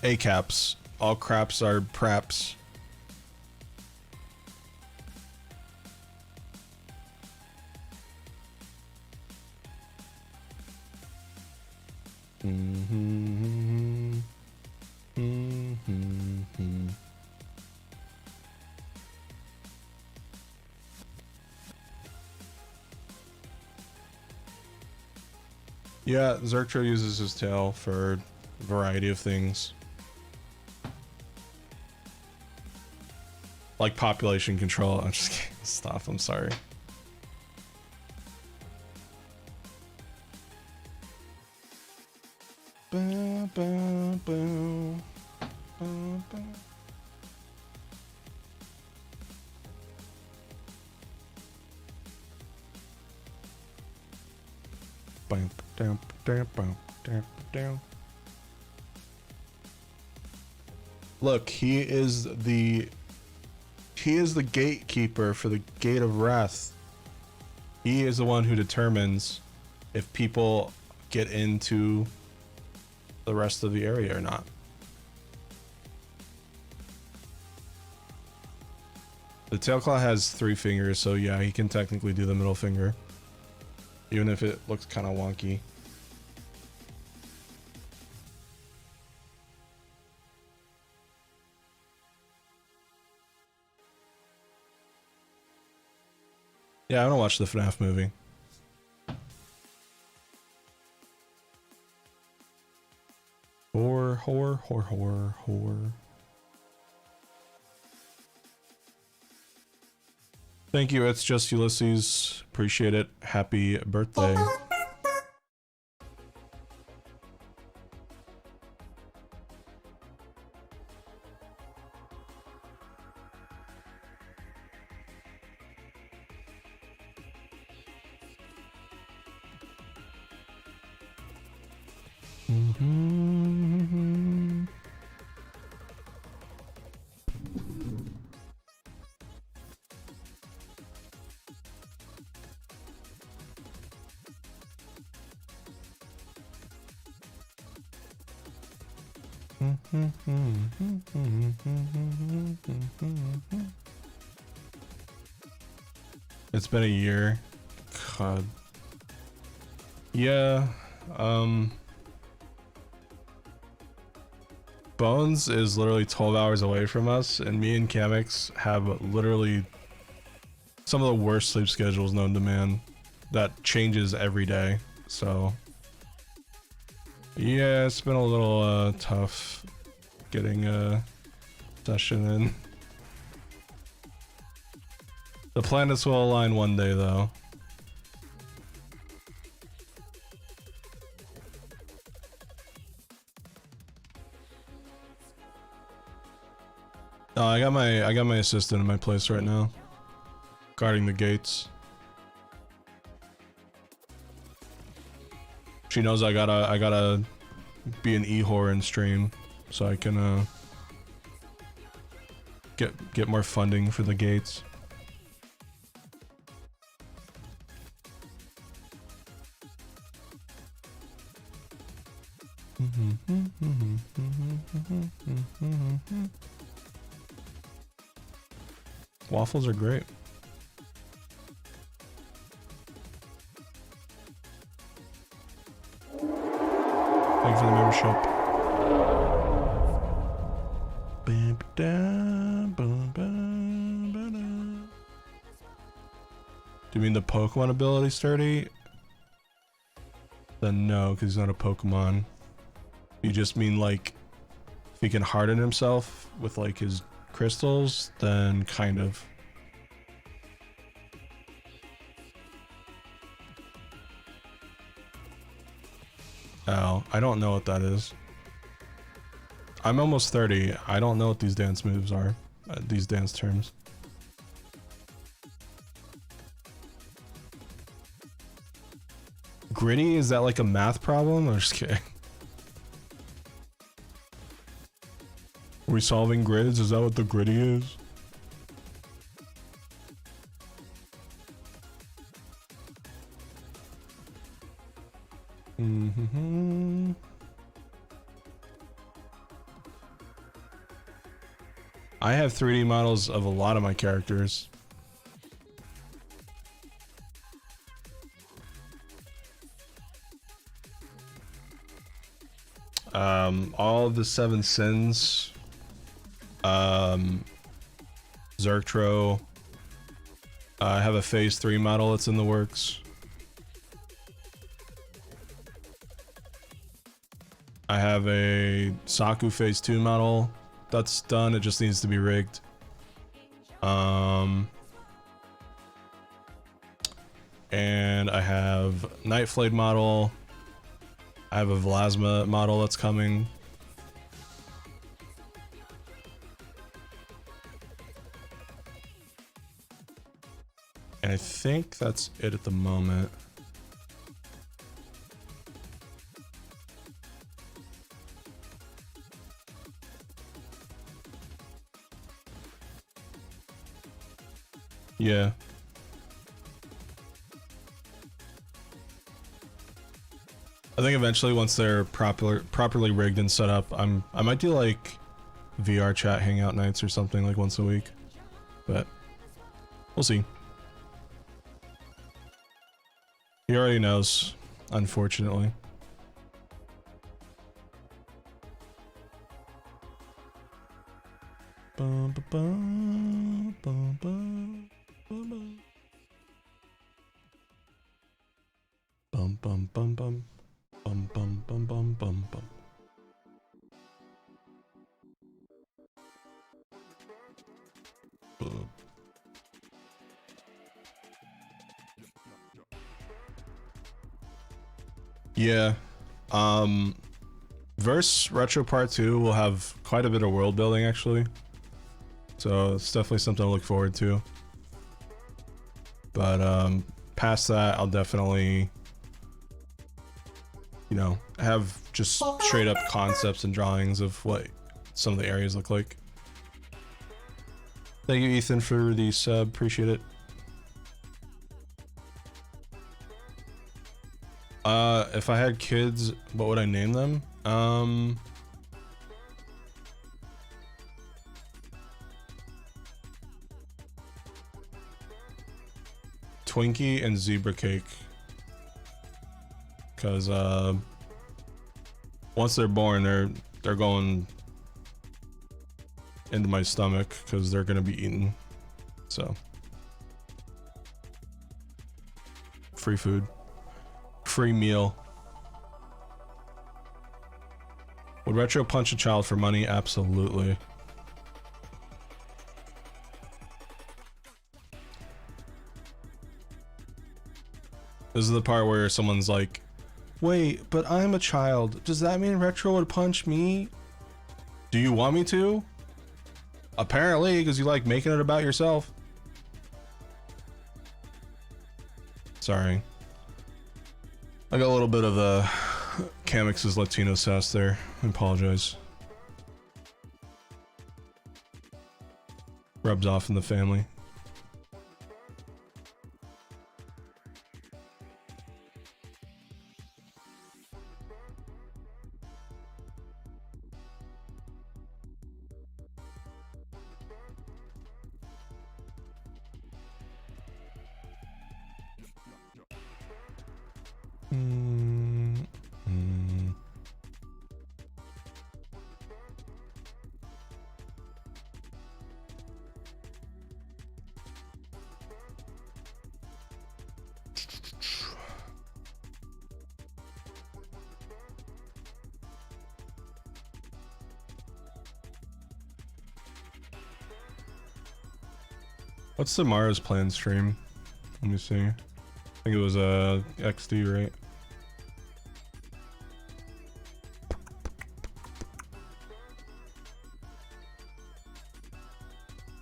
A-caps. All craps are praps. Yeah, Zertro uses his tail for a variety of things. Like population control. I'm just kidding. Stop, I'm sorry. Look, he is the gatekeeper for the Gate of Wrath. He is the one who determines if people get into the rest of the area or not. The Tailclaw has 3 fingers, so yeah, he can technically do the middle finger. Even if it looks kind of wonky. Yeah, I don't watch the FNAF movie. Horror. Thank you, it's just Ulysses. Appreciate it. Happy birthday. It's been a year. God. Yeah, Bones is literally 12 hours away from us, and me and Kamex have literally some of the worst sleep schedules known to man. That changes every day, so yeah, it's been a little tough getting a session in. The planets will align one day, though. I got my assistant in my place right now, guarding the gates. She knows I gotta be an e-whore in stream, so I can get more funding for the gates. Waffles are great. Thank you for the membership. Do you mean the Pokemon ability sturdy? Then no, because he's not a Pokemon. You just mean like if he can harden himself with like his crystals, then kind of. Oh, I don't know what that is. I'm almost 30. I don't know what these dance moves are. These dance terms. Gritty? Is that like a math problem? I'm just kidding. Are we solving grids? Is that what the gritty is? I have 3D models of a lot of my characters. All of the 7 sins. Zerktro. I have a phase 3 model that's in the works. I have a Saku phase 2 model that's done. It just needs to be rigged. And I have Nightflade model. I have a Vlasma model that's coming. And I think that's it at the moment. Yeah. I think eventually once they're properly rigged and set up, I might do like VR chat hangout nights or something like once a week. But we'll see. He already knows, unfortunately. Bum, ba, bum, bum, bum, bum, bum. Bum bum bum bum bum bum bum bum bum bum. Yeah. Verse Retro Part 2 will have quite a bit of world building actually. So it's definitely something to look forward to. But past that I'll definitely, you know, have just straight up concepts and drawings of what some of the areas look like. Thank you, Ethan, for the sub. Appreciate it. If I had kids, what would I name them? Twinkie and Zebra Cake. Cause once they're born, they're going into my stomach because they're gonna be eaten. So free food, free meal. Would Retro punch a child for money? Absolutely. This is the part where someone's like, wait, but I'm a child. Does that mean Retro would punch me? Do you want me to? Apparently, because you like making it about yourself. Sorry. I got a little bit of the Kamex's Latino sass there. I apologize. Rubs off in the family. What's tomorrow's planned stream? Let me see. I think it was XD, right?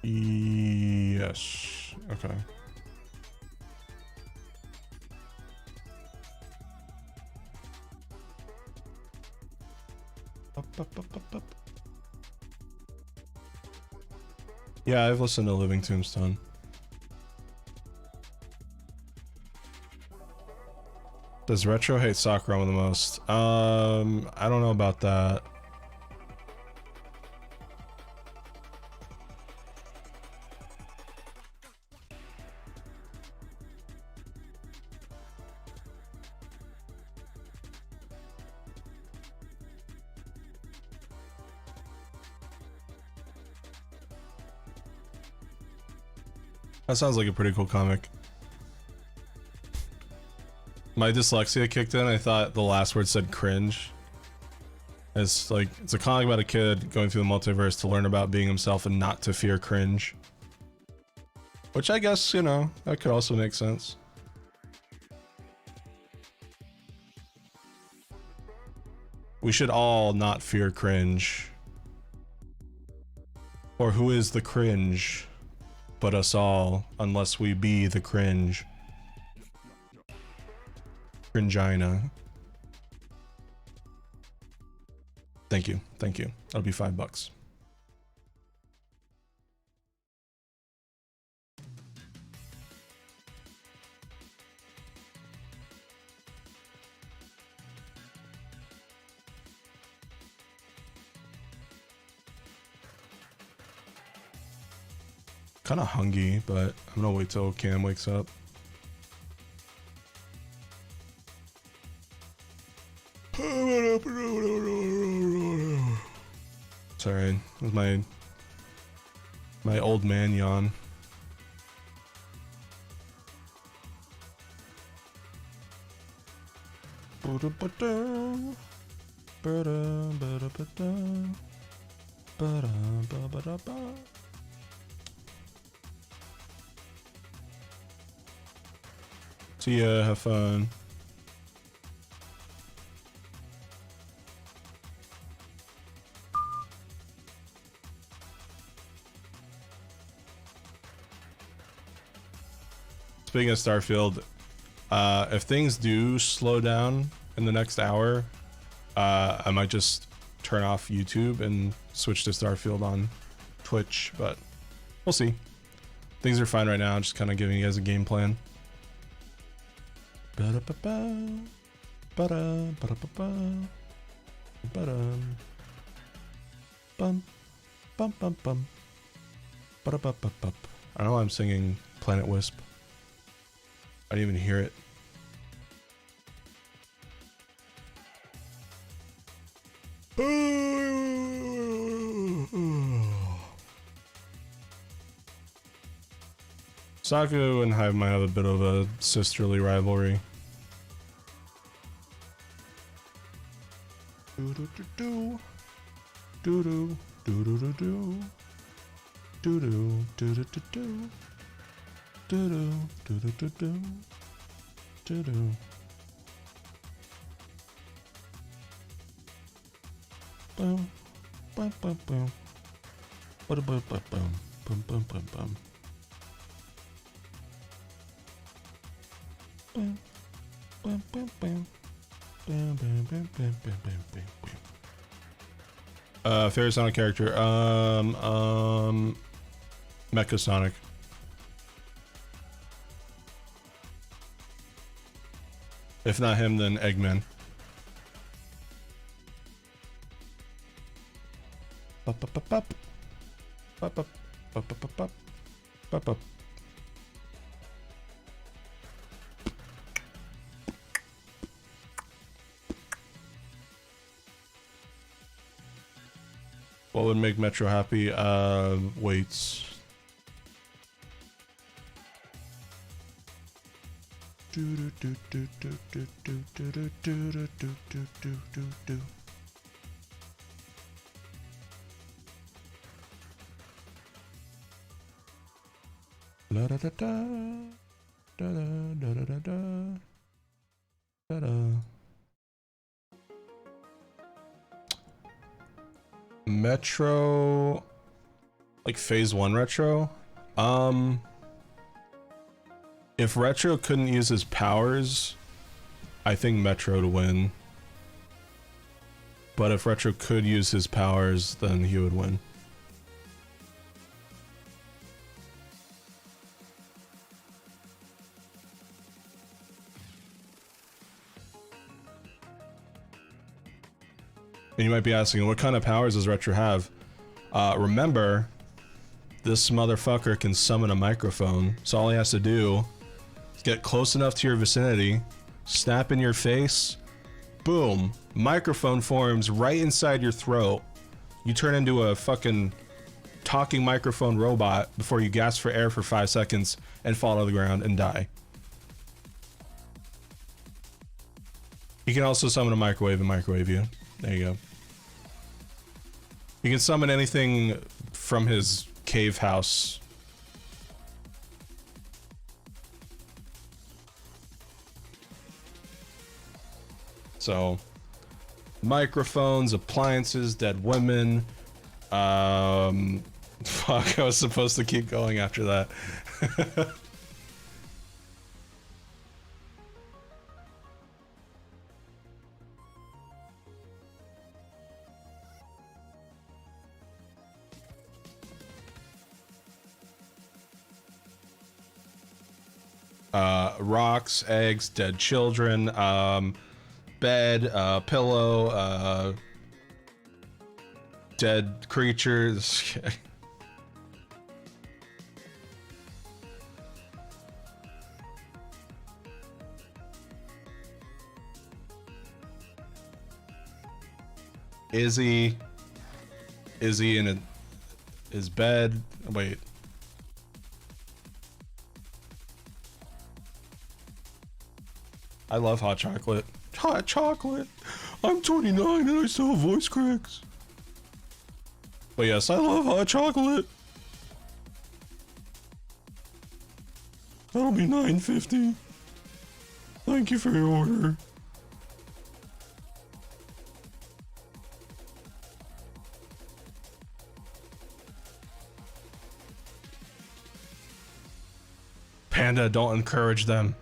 Yes. Okay. Yeah, I've listened to Living Tombstone. Does Retro hate Sakura the most? I don't know about that. That sounds like a pretty cool comic. My dyslexia kicked in. I thought the last word said cringe. It's like, it's a comic about a kid going through the multiverse to learn about being himself and not to fear cringe. Which I guess, you know, that could also make sense. We should all not fear cringe. Or who is the cringe but us all, unless we be the cringe. Cringina. Thank you, thank you. That'll be $5. Kind of hungry, but I'm gonna wait till Cam wakes up. Sorry, it was my old man yawn. See ya, have fun. Speaking of Starfield, if things do slow down in the next hour, I might just turn off YouTube and switch to Starfield on Twitch, but we'll see. Things are fine right now, I'm just kind of giving you guys a game plan. I don't know why I'm singing Planet Wisp. I didn't even hear it. Saku and Hive might have a bit of a sisterly rivalry. Boom, boom, boom, boom, boom, boom, boom, boom. Boom, boom, boom, boom. Boom, boom, boom, boom, boom, boom, boom, boom. Favorite Sonic character? Mecha Sonic. If not him, then Eggman. Bup, bup, bup, bup. Bup, bup, bup, bup, bup, bup. Bup, bup. What would make Metro happy? Weights. La da da da da da da da da da. Metro, like phase 1 Retro. If Retro couldn't use his powers, I think Metro to win. But if Retro could use his powers, then he would win. And you might be asking, what kind of powers does Retro have? Remember, this motherfucker can summon a microphone, so all he has to do is get close enough to your vicinity, snap in your face, boom, microphone forms right inside your throat. You turn into a fucking talking microphone robot before you gasp for air for 5 seconds and fall to the ground and die. You can also summon a microwave and microwave you. There you go. You can summon anything from his cave house. So, microphones, appliances, dead women. Fuck, I was supposed to keep going after that. Rocks, eggs, dead children, bed, pillow, dead creatures. Izzy in his bed. Wait. I love hot chocolate. Hot chocolate. I'm 29 and I still have voice cracks. But yes, I love hot chocolate. That'll be $9.50. Thank you for your order. Panda, don't encourage them.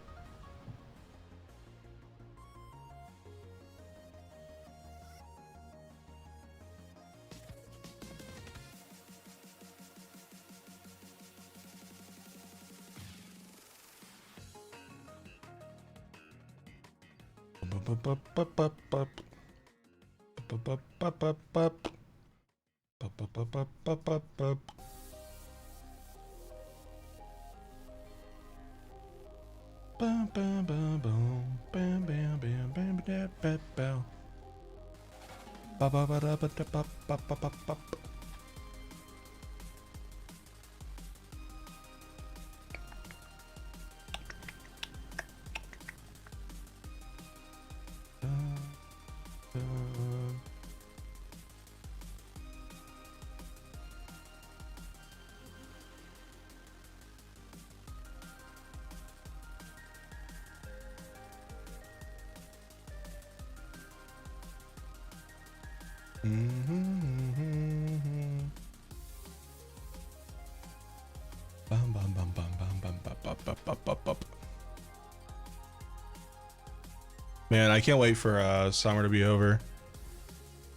Man, I can't wait for summer to be over.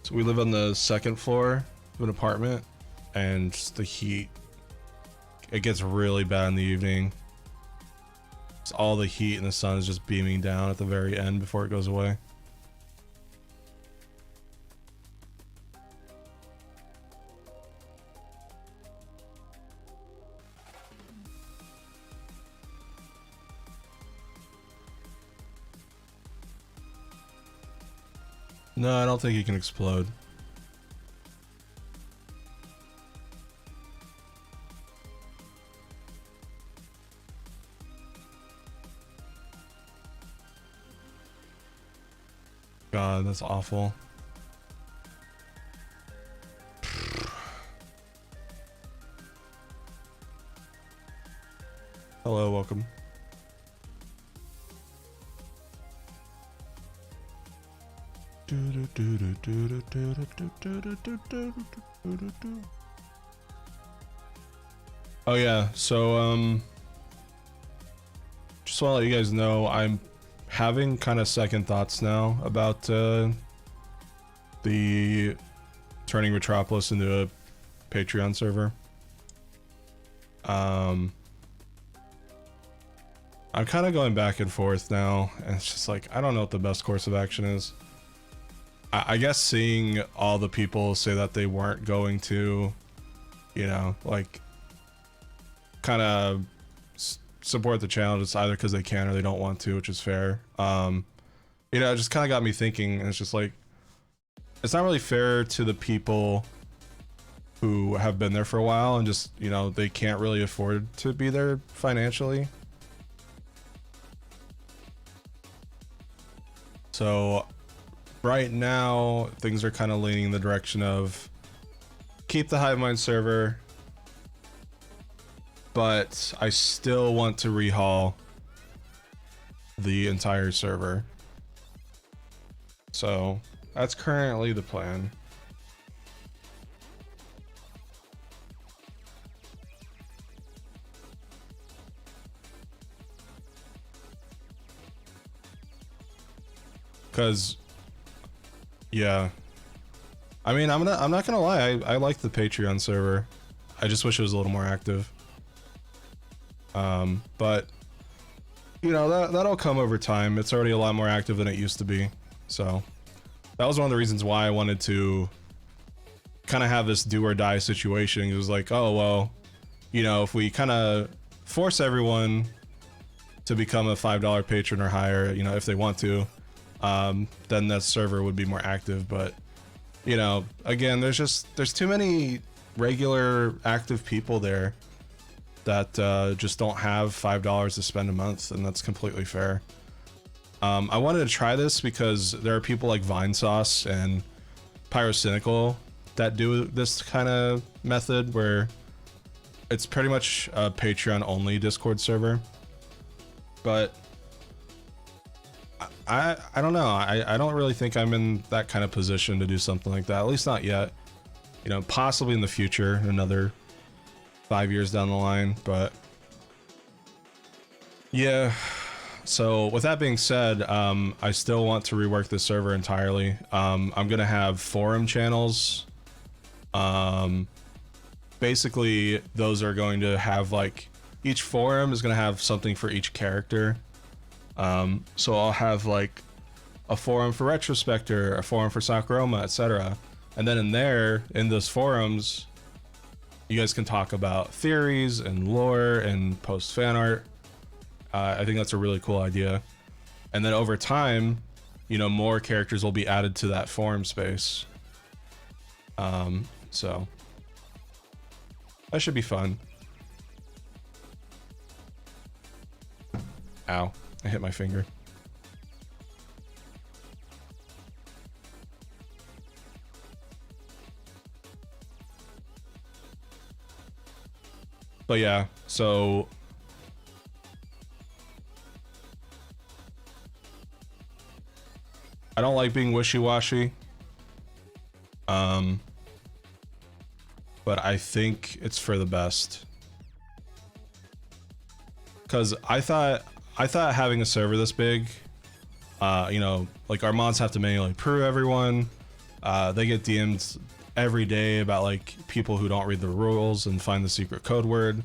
So we live on the second floor of an apartment, and the heat, it gets really bad in the evening. It's all the heat and the sun is just beaming down at the very end before it goes away. No, I don't think he can explode. God, that's awful. Hello, welcome. Oh yeah, so just want to let you guys know I'm having kind of second thoughts now about the turning Metropolis into a Patreon server. I'm kind of going back and forth now, and it's just like I don't know what the best course of action is. I guess seeing all the people say that they weren't going to, you know, like kind of support the channel just either because they can or they don't want to, which is fair. You know, it just kind of got me thinking, and it's just like it's not really fair to the people who have been there for a while and just, you know, they can't really afford to be there financially. So right now things are kind of leaning in the direction of keep the HiveMind server, but I still want to rehaul the entire server. So that's currently the plan. Cause yeah, I mean, I'm not gonna lie, I like the Patreon server. I just wish it was a little more active. But you know, that'll come over time. It's already a lot more active than it used to be. So that was one of the reasons why I wanted to kind of have this do or die situation. It was like, oh, well, you know, if we kind of force everyone to become a $5 patron or higher, you know, if they want to, then that server would be more active. But, you know, again, there's too many regular active people there that just don't have $5 to spend a month, and that's completely fair. I wanted to try this because there are people like Vinesauce and Pyrocynical that do this kind of method where it's pretty much a Patreon only Discord server. But I don't know, I don't really think I'm in that kind of position to do something like that, at least not yet. You know, possibly in the future, another 5 years down the line, but yeah. So with that being said, I still want to rework this server entirely. I'm gonna have forum channels. Basically those are going to have, like, each forum is gonna have something for each character. So I'll have like a forum for RetroSpecter, a forum for Sakuroma, etc. And then in those forums, you guys can talk about theories and lore and post fan art. I think that's a really cool idea. And then over time, you know, more characters will be added to that forum space. So that should be fun. Ow, I hit my finger. But yeah, so I don't like being wishy-washy. But I think it's for the best. Cause I thought having a server this big You know, like our mods have to manually approve everyone. They get DM'd every day about like people who don't read the rules and find the secret code word.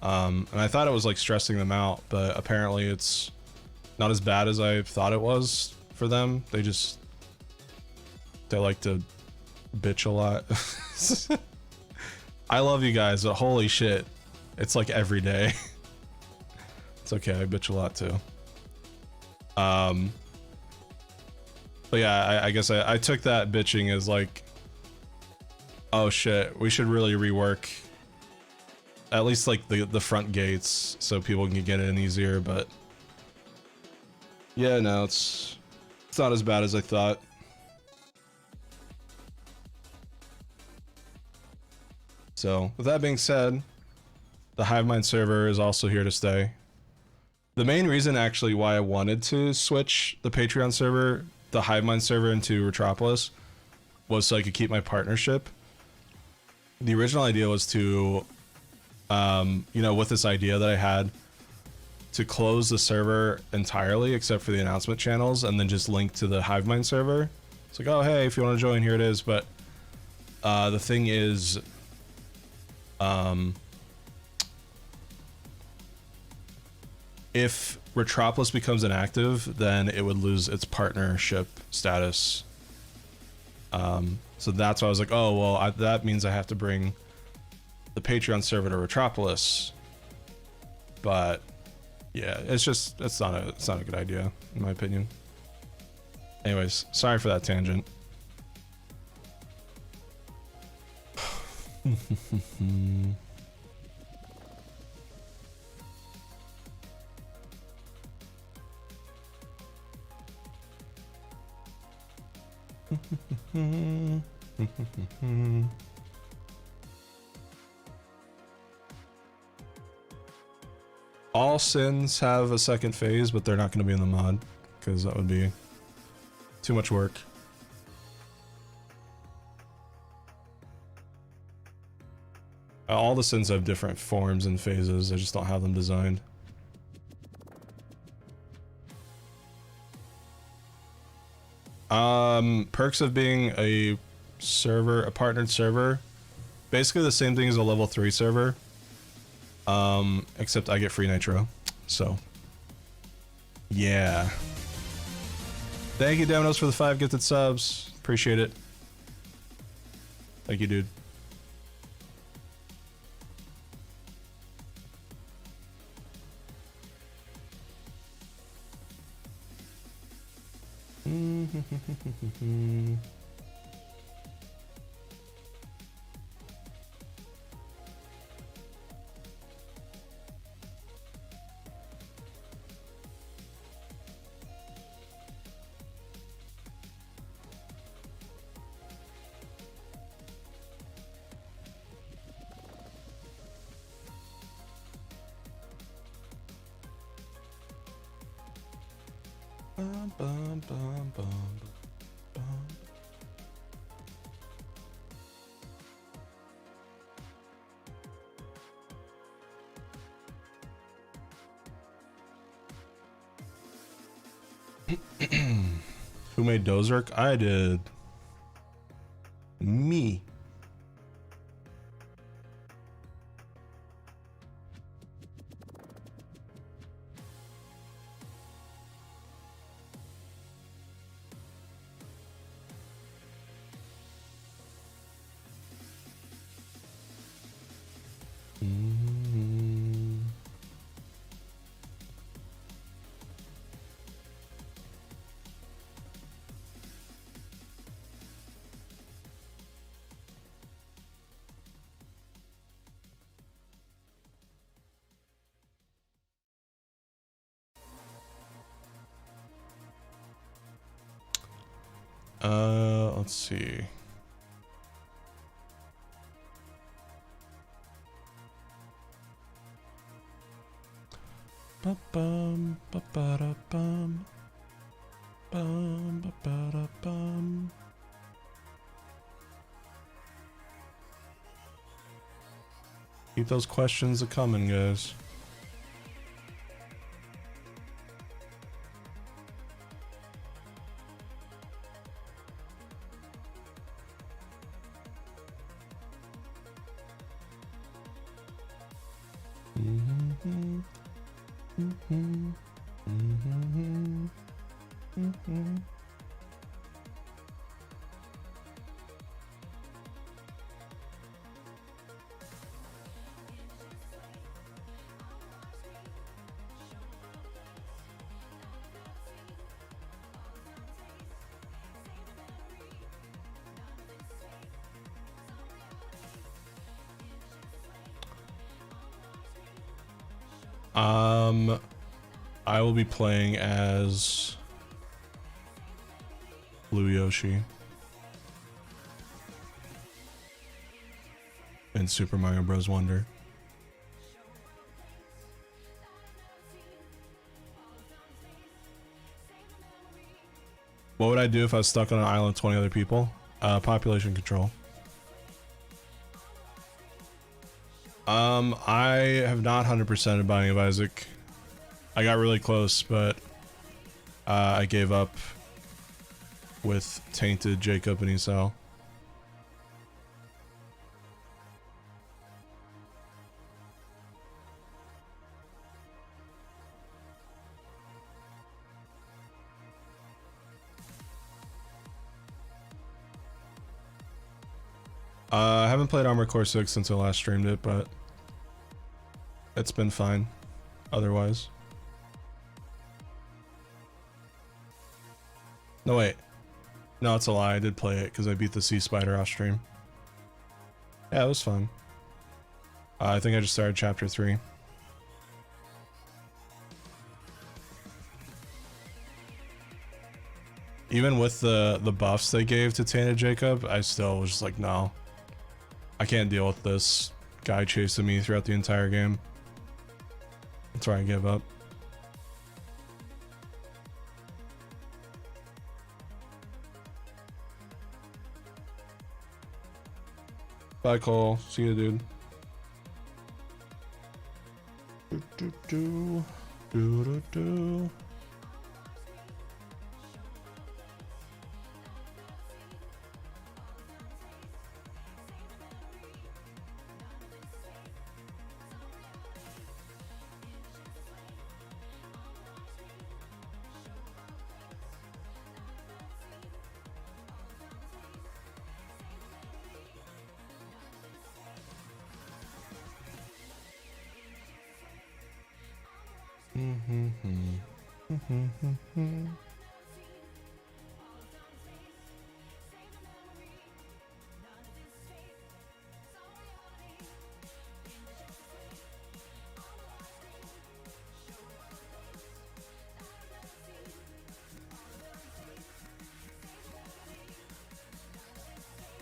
And I thought it was like stressing them out, but apparently it's not as bad as I thought it was for them. They like to bitch a lot. I love you guys, but holy shit, it's like every day. It's okay, I bitch a lot too. But yeah, I guess I took that bitching as like, oh shit, we should really rework at least like the front gates so people can get in easier. But yeah, no, it's not as bad as I thought. So with that being said, the HiveMind server is also here to stay. The main reason actually why I wanted to switch the Patreon server, the HiveMind server, into Retropolis was so I could keep my partnership. The original idea was to, you know, with this idea that I had, to close the server entirely except for the announcement channels and then just link to the HiveMind server. It's like, oh hey, if you want to join, here it is. But the thing is, if Retropolis becomes inactive, then it would lose its partnership status. So that's why I was like, oh well, that means I have to bring the Patreon server to Retropolis. But yeah, it's not a good idea in my opinion. Anyways, sorry for that tangent. All sins have a second phase, but they're not going to be in the mod because that would be too much work. All the sins have different forms and phases. I just don't have them designed. Perks of being a server, a partnered server, basically the same thing as a level 3 server, except I get free nitro. So yeah, thank you Domino's for the 5 gifted subs, appreciate it. Thank you, dude. Who made Dozark? I did. Me. Let's see. Ba-bum, ba-ba-da-bum. Bum, ba-ba-da-bum. Keep those questions a-coming, guys. I will be playing as Blue Yoshi in Super Mario Bros. Wonder. What would I do if I was stuck on an island with 20 other people? Population control. I have not 100%ed Binding of Isaac. I got really close, but I gave up with Tainted, Jacob, and Esau. I haven't played Armored Core 6 since I last streamed it, but it's been fine otherwise. No, wait. No, it's a lie. I did play it because I beat the Sea Spider off stream. Yeah, it was fun. I think I just started chapter 3. Even with the buffs they gave to Tainted Jacob, I still was just like, no. I can't deal with this guy chasing me throughout the entire game. That's why I gave up. Bye, Cole. See you, dude. Do.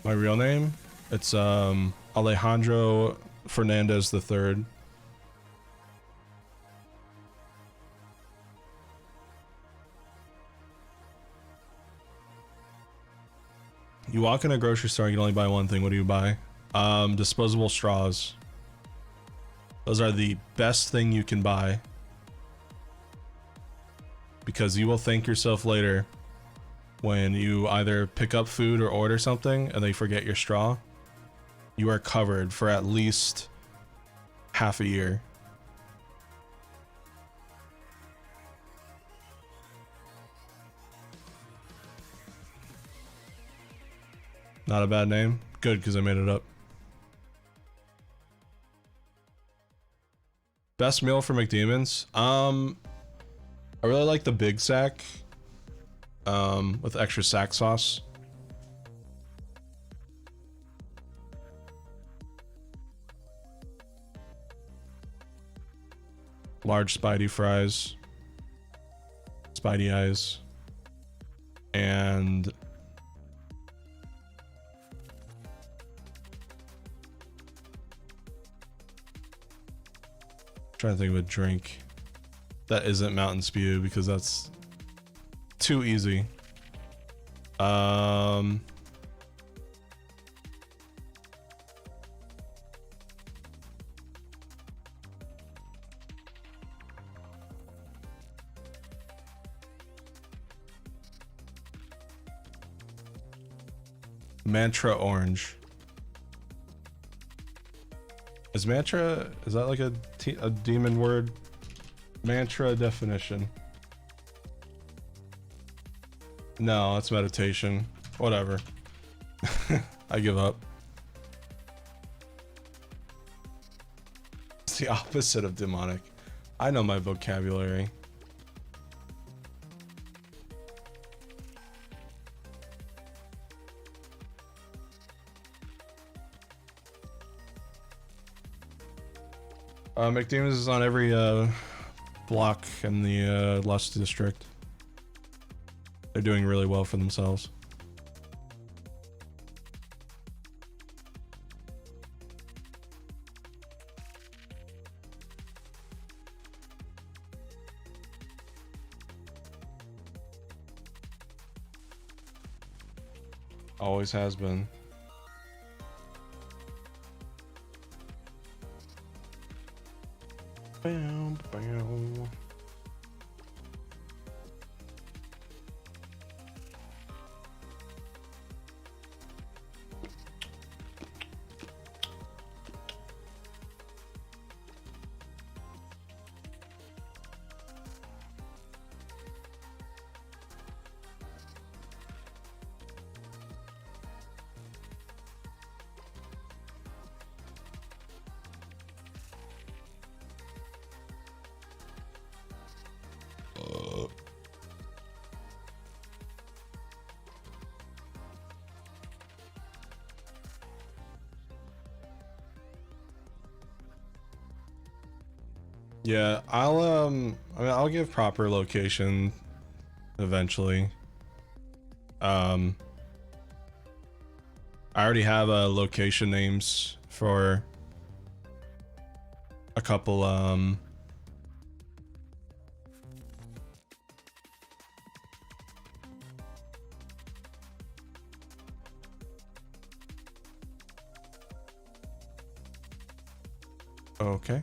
My real name? It's Alejandro Fernandez III. You walk in a grocery store, you can only buy one thing. What do you buy? Disposable straws. Those are the best thing you can buy. Because you will thank yourself later when you either pick up food or order something and they forget your straw. You are covered for at least half a year. Not a bad name. Good, because I made it up. Best meal for McDemons? I really like the Big Sack. With extra sack sauce. Large Spidey fries. Spidey eyes. And trying to think of a drink that isn't Mountain Spew because that's too easy. Mantra Orange. Is that like a a demon word mantra definition. No, that's meditation. Whatever. I give up. It's the opposite of demonic. I know my vocabulary. McDemons is on every block in the Lust District. They're doing really well for themselves. Always has been. Bam, bam. Yeah, I mean, I'll give proper location eventually. I already have location names for a couple okay.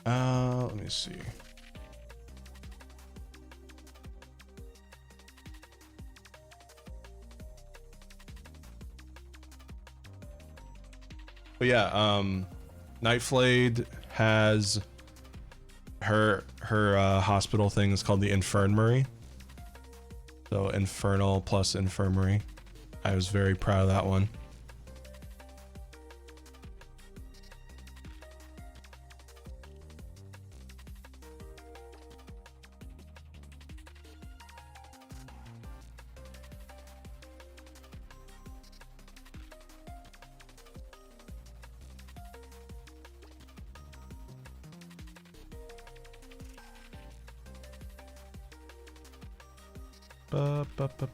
Let me see. But yeah, Nightflayed has her hospital thing is called the Infirmary. So Infernal plus Infirmary. I was very proud of that one.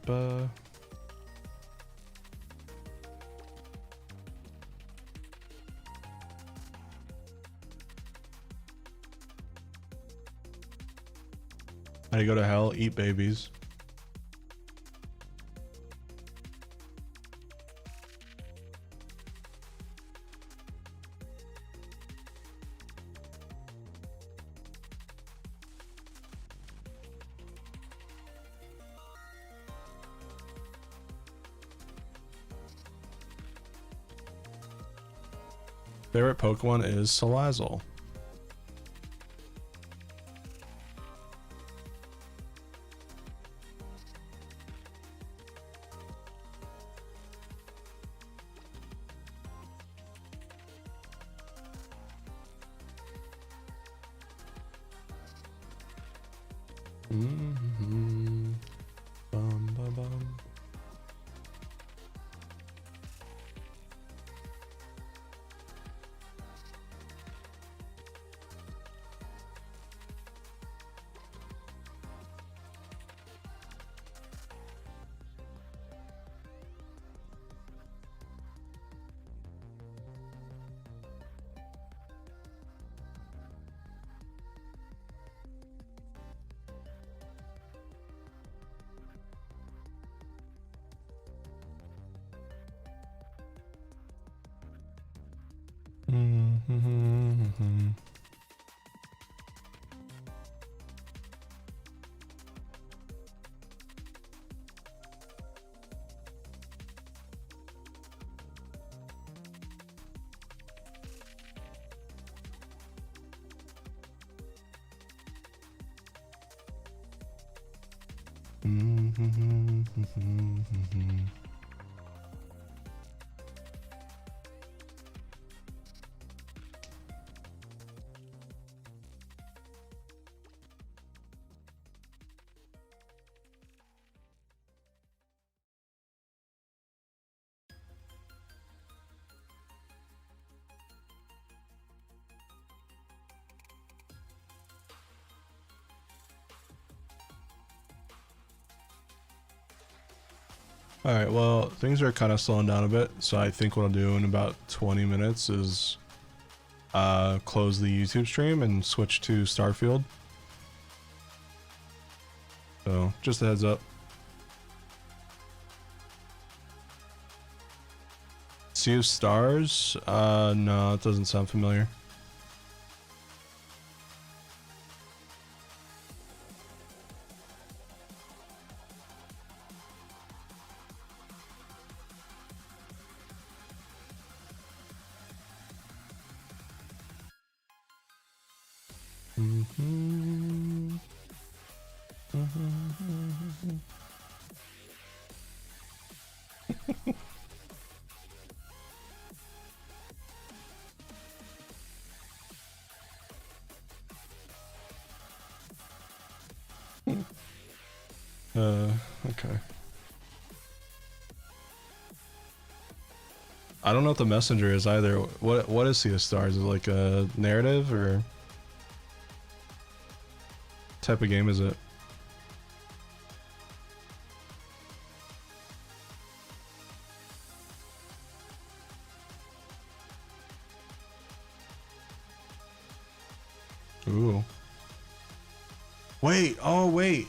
Ba. How do you go to hell? Eat babies. Favorite Pokemon is Salazzle. Bum, bum, bum. Alright, well, things are kind of slowing down a bit, so I think what I'll do in about 20 minutes is close the YouTube stream and switch to Starfield. So, just a heads up. Sea of Stars? No, it doesn't sound familiar. Okay. I don't know what the messenger is either. What is Sea of Stars? Is it like a narrative or type of game is it? Ooh. Wait, oh wait.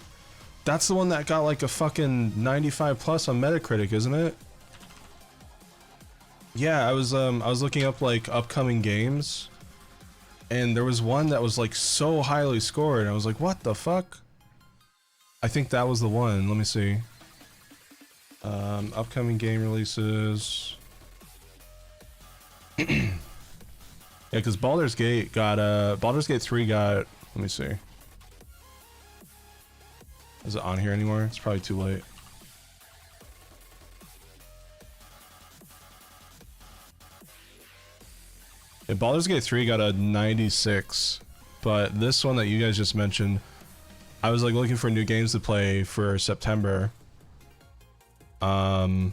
That's the one that got like a fucking 95 plus on Metacritic, isn't it? Yeah, I was looking up like upcoming games, and there was one that was like so highly scored, and I was like, what the fuck? I think that was the one. Let me see. Upcoming game releases. Yeah, because Baldur's Gate got Baldur's Gate 3 got, let me see. Is it on here anymore? It's probably too late. Yeah, Baldur's Gate 3 got a 96, but this one that you guys just mentioned, I was like looking for new games to play for September. Yeah,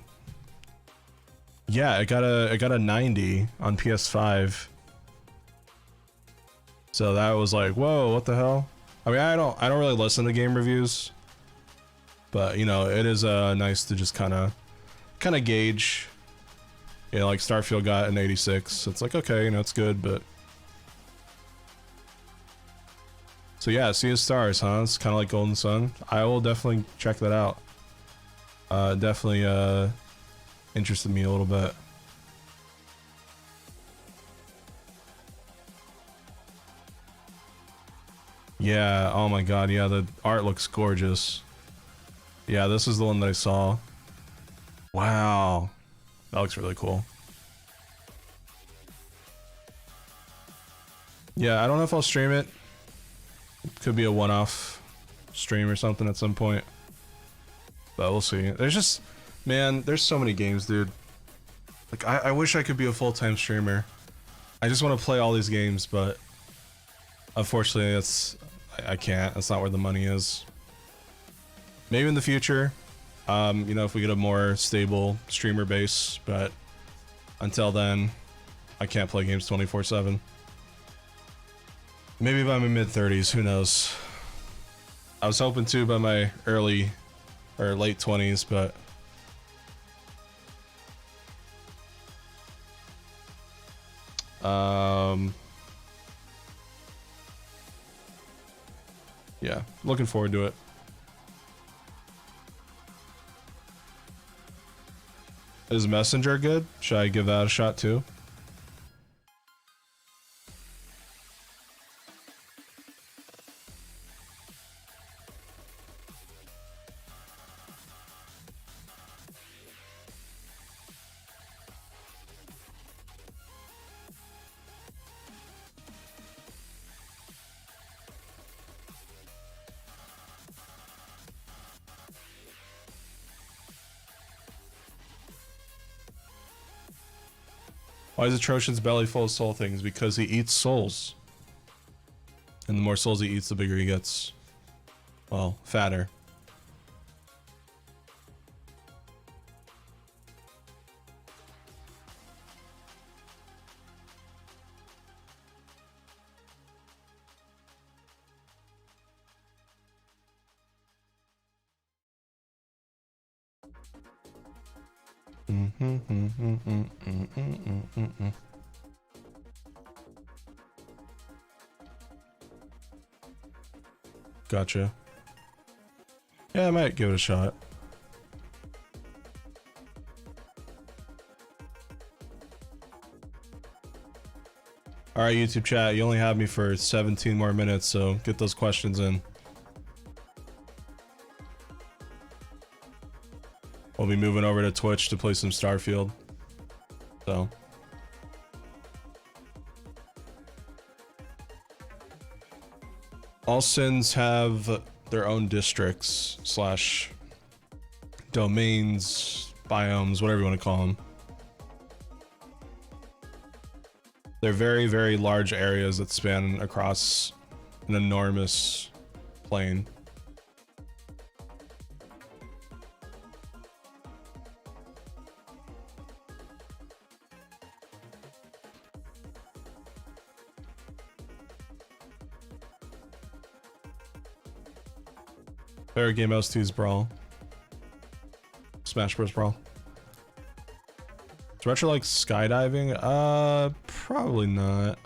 it got a 90 on PS5. So that was like, whoa, what the hell? I mean, I don't really listen to game reviews, but you know, it is nice to just kind of gauge. You know, like Starfield got an 86. So it's like, okay, you know, it's good, but so yeah, Sea of Stars, huh? It's kind of like Golden Sun. I will definitely check that out. Definitely interested me a little bit. Yeah, oh my god, yeah, the art looks gorgeous. Yeah, this is the one that I saw. Wow. That looks really cool. Yeah, I don't know if I'll stream it. Could be a one-off stream or something at some point. But we'll see. There's just, man, there's so many games, dude. Like, I wish I could be a full-time streamer. I just want to play all these games, but unfortunately, I can't. That's not where the money is. Maybe in the future, you know, if we get a more stable streamer base, but until then, I can't play games 24/7. Maybe by my mid-30s, who knows? I was hoping to by my early or late 20s, but yeah, looking forward to it. Is Messenger good? Should I give that a shot too? Why is Atrocian's belly full of soul things? Because he eats souls. And the more souls he eats, the bigger he gets. Well, fatter. Gotcha. Yeah, I might give it a shot. Alright, YouTube chat, you only have me for 17 more minutes, so get those questions in. We'll be moving over to Twitch to play some Starfield. So. All sins have their own districts slash domains, biomes, whatever you want to call them. They're very, very large areas that span across an enormous plane. Favorite game else to use Brawl. Smash Bros. Brawl. Is Retro like skydiving? Probably not.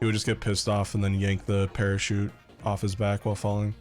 He would just get pissed off and then yank the parachute off his back while falling.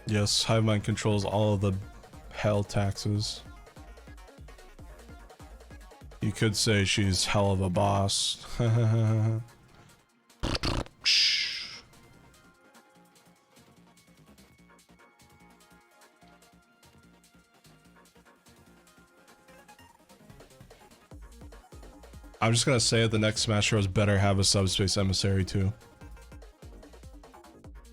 Yes, Hive Mind controls all of the hell taxes. You could say she's hell of a boss. I'm just gonna say it, the next Smash Bros. Better have a Subspace Emissary too.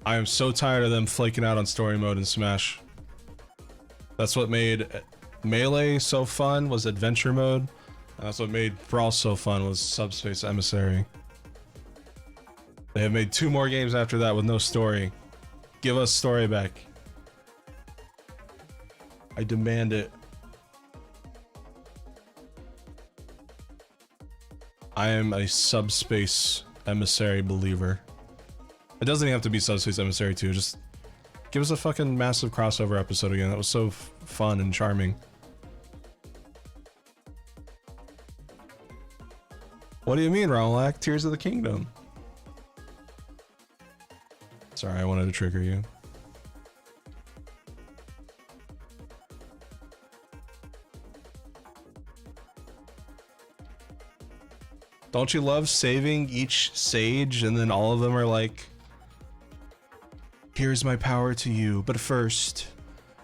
I am so tired of them flaking out on story mode in Smash. That's what made Melee so fun, was adventure mode. And that's what made Brawl so fun, was Subspace Emissary. They have made 2 more games after that with no story. Give us story back. I demand it. I am a Subspace Emissary believer. It doesn't even have to be Subspace Emissary 2, just give us a fucking massive crossover episode again. That was so fun and charming. What do you mean, Ronalak? Tears of the Kingdom. Sorry, I wanted to trigger you. Don't you love saving each sage and then all of them are like, here's my power to you, but first,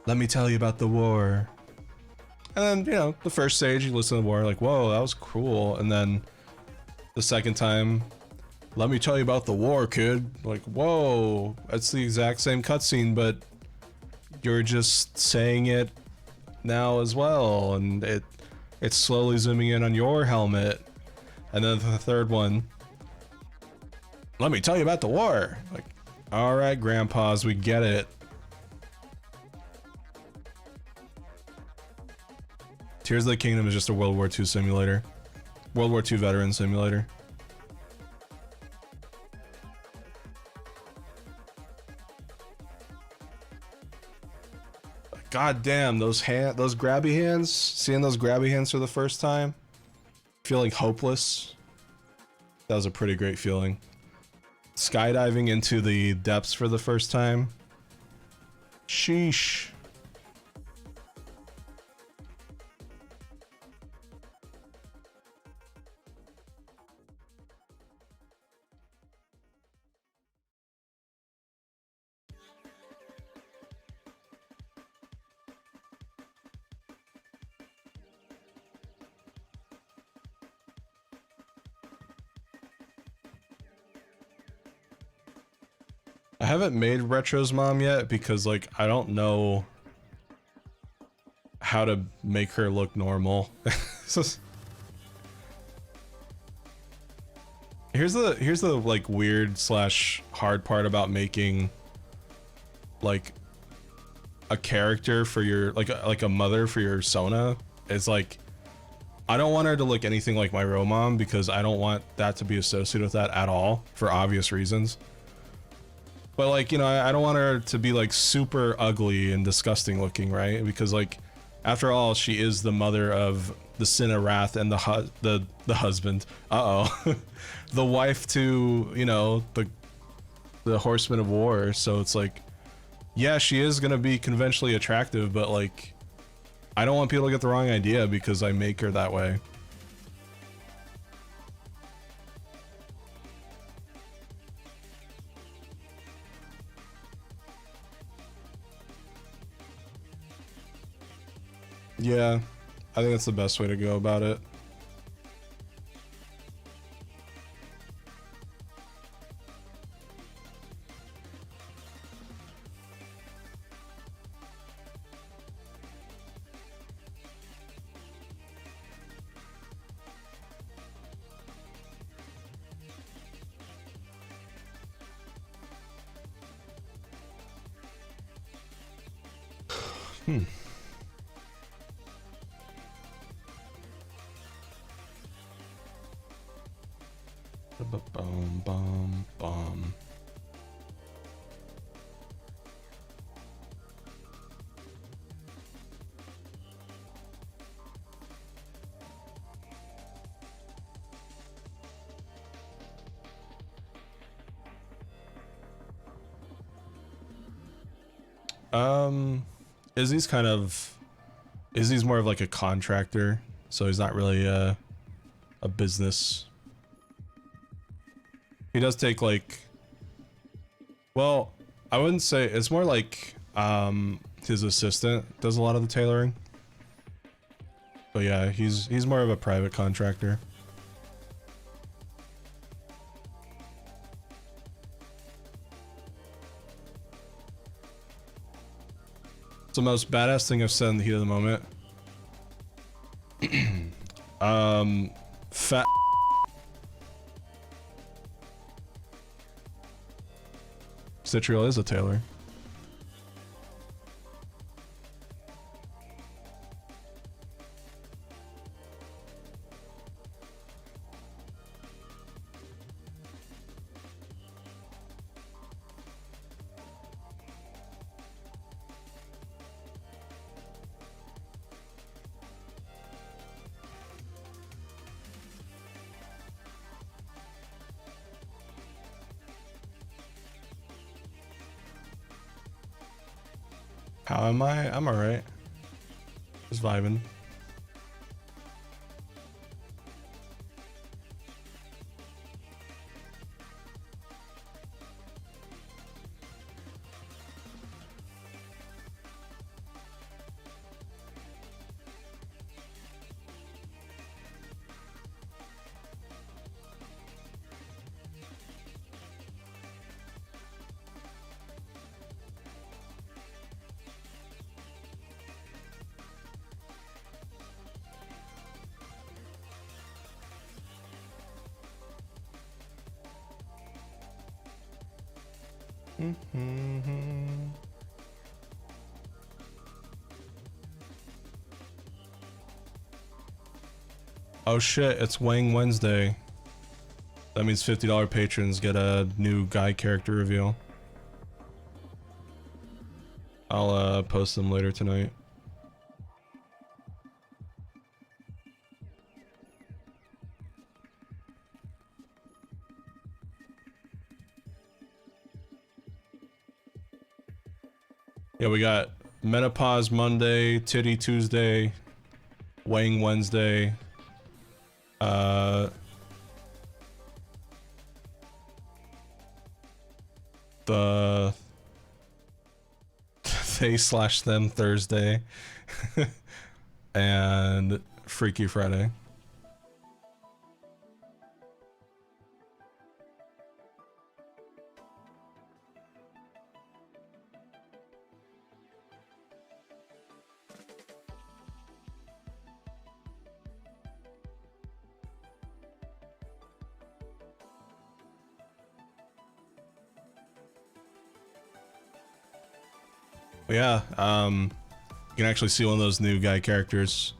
let me tell you about the war. And then, you know, the first stage, you listen to the war, like, whoa, that was cool. And then the second time, let me tell you about the war, kid. Like, whoa, that's the exact same cutscene, but you're just saying it now as well. And it's slowly zooming in on your helmet. And then the third one, let me tell you about the war. Like, all right, grandpas, we get it. Tears of the Kingdom is just a World War II simulator. World War II veteran simulator. God damn, those grabby hands, seeing those grabby hands for the first time, feeling hopeless. That was a pretty great feeling. Skydiving into the depths for the first time. Sheesh. I haven't made Retro's mom yet because like I don't know how to make her look normal. Here's the like weird slash hard part about making like a character for your like a mother for your Sona. Is like I don't want her to look anything like my real mom because I don't want that to be associated with that at all for obvious reasons. But like, you know, I don't want her to be like super ugly and disgusting looking, right? Because like after all, she is the mother of the Sin of Wrath and the husband. Uh-oh. The wife to, you know, the Horseman of War. So it's like, yeah, she is gonna be conventionally attractive, but like I don't want people to get the wrong idea because I make her that way. Yeah, I think that's the best way to go about it. Hmm. Bum bum bum. Izzy's more of like a contractor, so he's not really a business. He does take like, well, I wouldn't say, it's more like his assistant does a lot of the tailoring. But yeah, he's more of a private contractor. It's the most badass thing I've said in the heat of the moment. Fat Citriel is a tailor. How am I? I'm alright. Just vibing. Oh shit, it's Wang Wednesday. That means $50 patrons get a new guy character reveal. I'll post them later tonight. Yeah, we got Menopause Monday, Titty Tuesday, Wang Wednesday, the they/them Thursday, and Freaky Friday. But yeah, you can actually see one of those new guy characters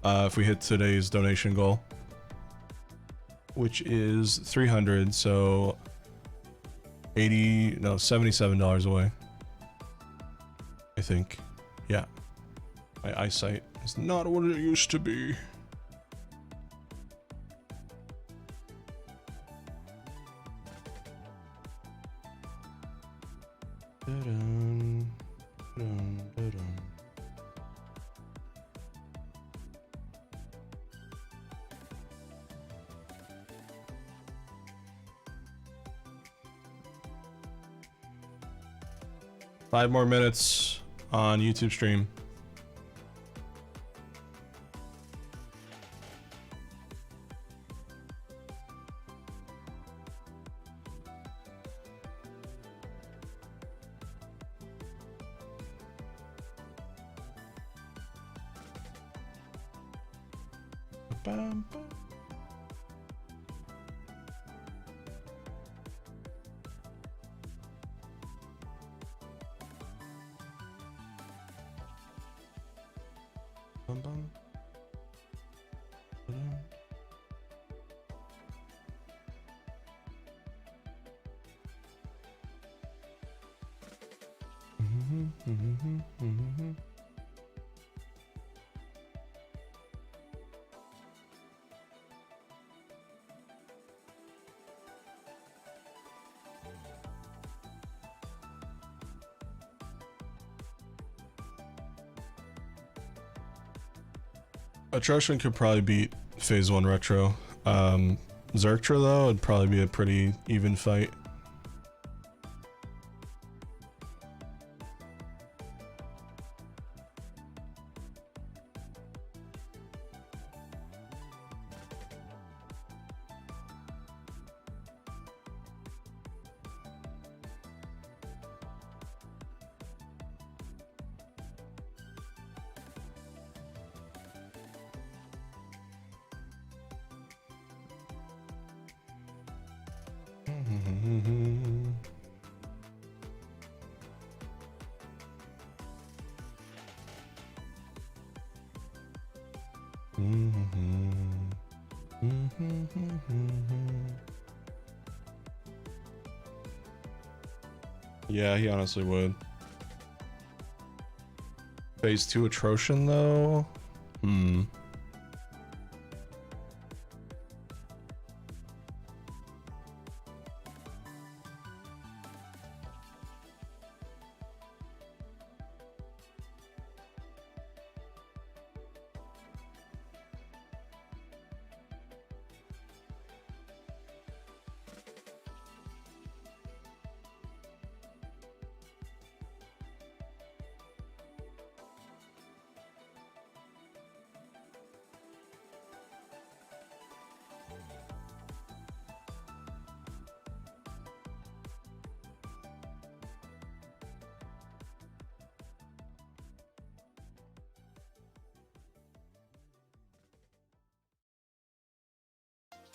if we hit today's donation goal, which is 300, so $77 away, I think. Yeah, my eyesight is not what it used to be. Dun, dun, dun, dun. Five more minutes on YouTube stream. Bum, bum. Bum, bum. Ba-dum. Atrocian could probably beat Phase 1 Retro. Zerktra, though, would probably be a pretty even fight. Yeah, he honestly would. Phase 2 Atrocian, though?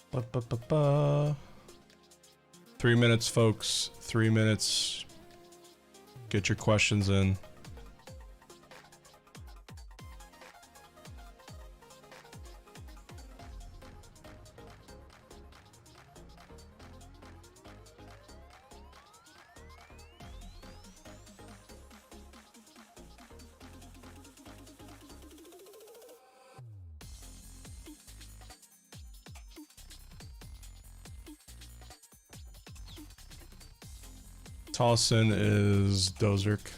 Ba-ba-ba-ba. 3 minutes, folks. 3 minutes. Get your questions in. Tolson is Dozerk.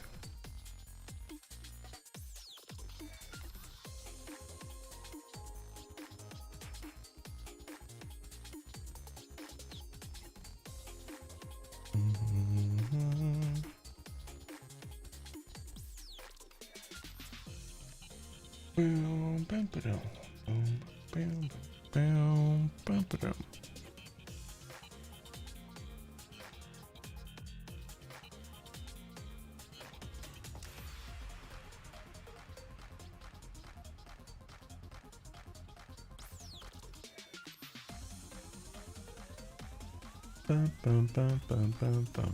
Bum, bum, bum, bum, bum, bum.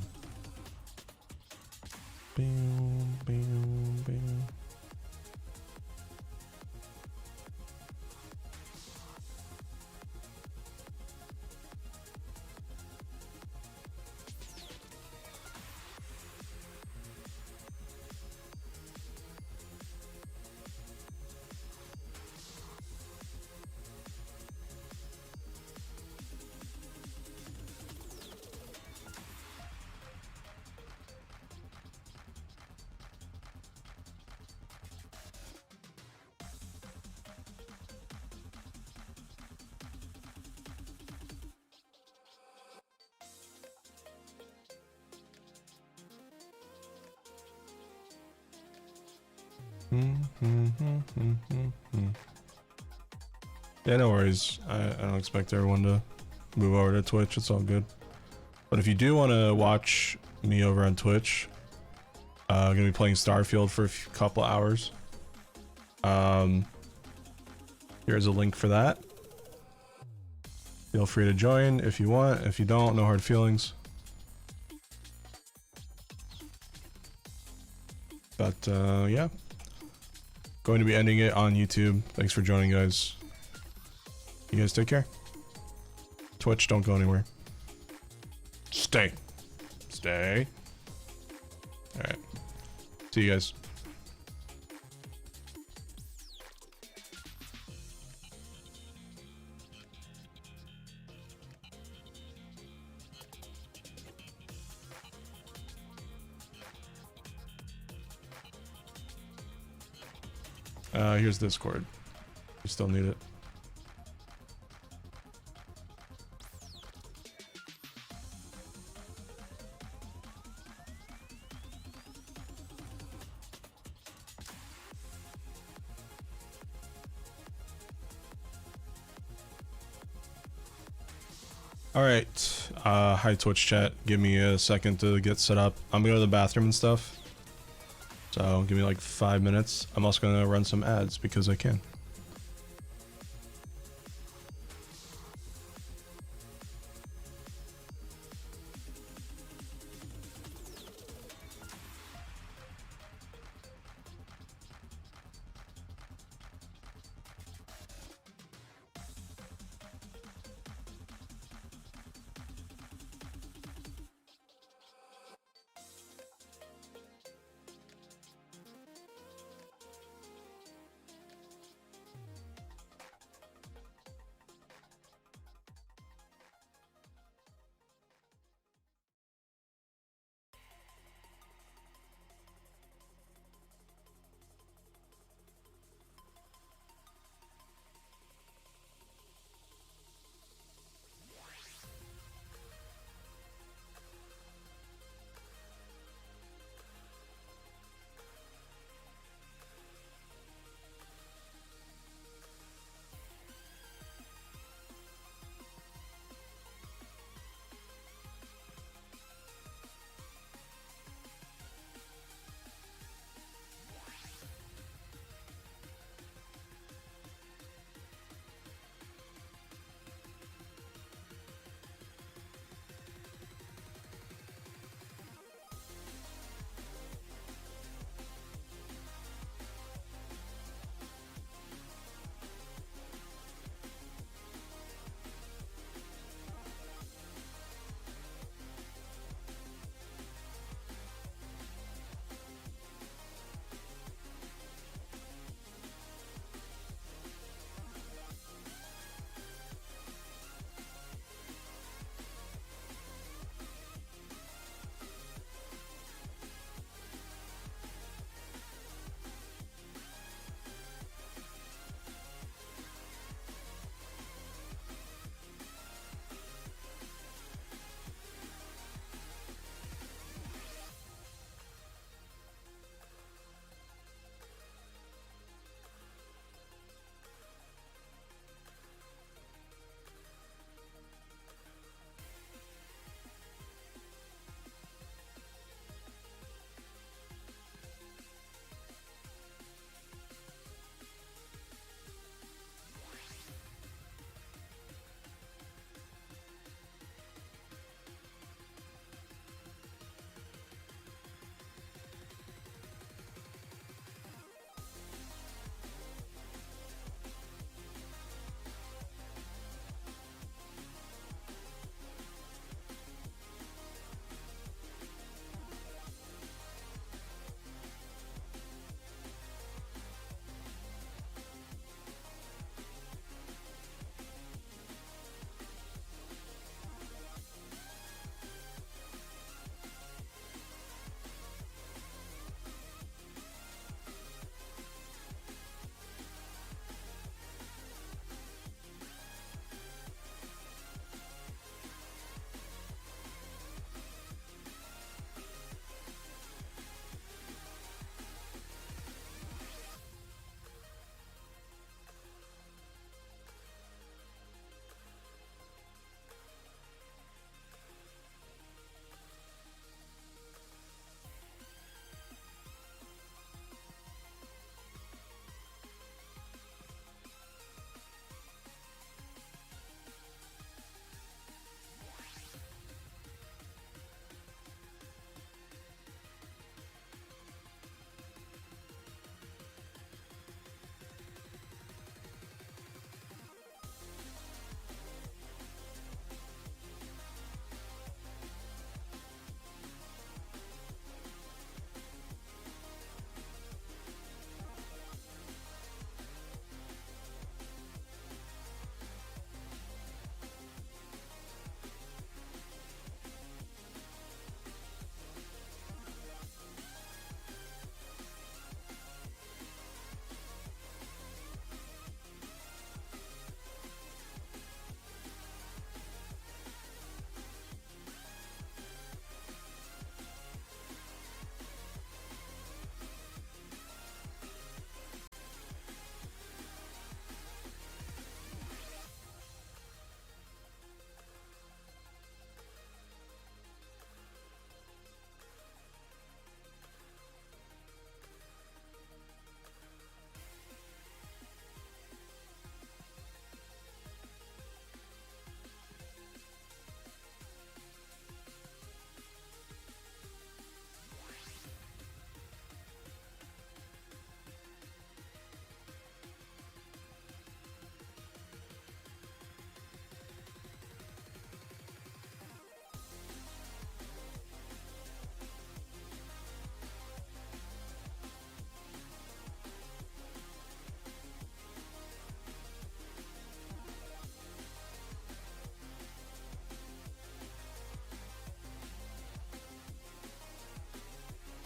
Bum. Yeah, no worries. I don't expect everyone to move over to Twitch. It's all good. But if you do want to watch me over on Twitch, I'm gonna be playing Starfield for a couple hours. Here's a link for that. Feel free to join if you want. If you don't, no hard feelings. But yeah, going to be ending it on YouTube. Thanks for joining, guys. You guys take care. Twitch, don't go anywhere. Stay. Stay. Alright. See you guys. Here's Discord. You still need it. Alright, hi Twitch chat. Give me a second to get set up. I'm gonna go to the bathroom and stuff. So give me like 5 minutes. I'm also gonna run some ads because I can.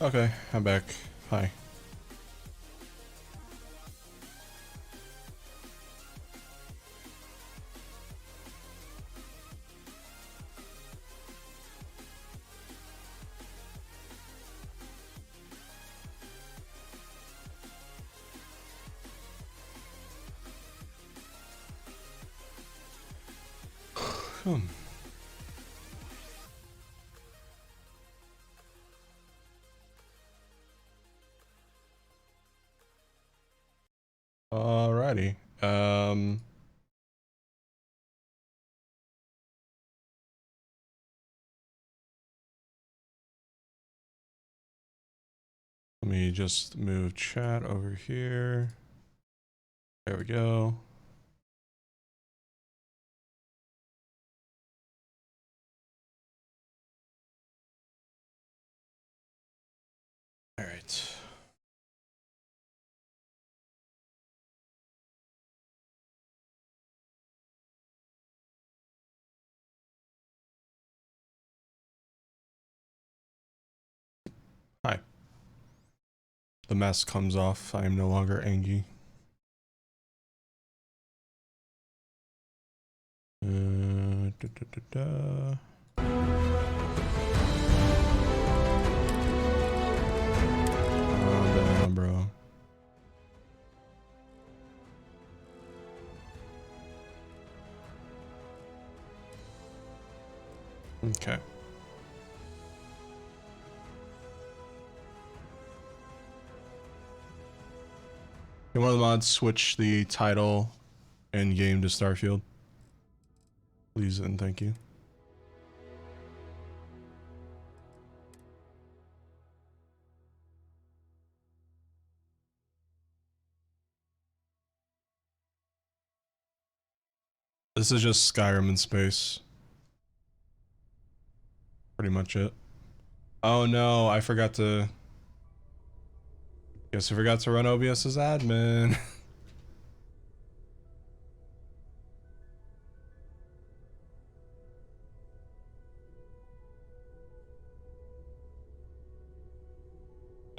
Okay, I'm back. Hi. Alrighty. Let me just move chat over here. There we go. All right. Hi. The mask comes off. I am no longer angry. Calm down, bro. Okay. Can one of the mods switch the title in game to Starfield? Please and thank you. This is just Skyrim in space. Pretty much it. Oh no, I forgot to... Guess I forgot to run OBS as admin.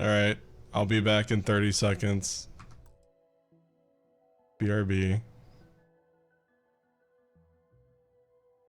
Alright, I'll be back in 30 seconds. BRB.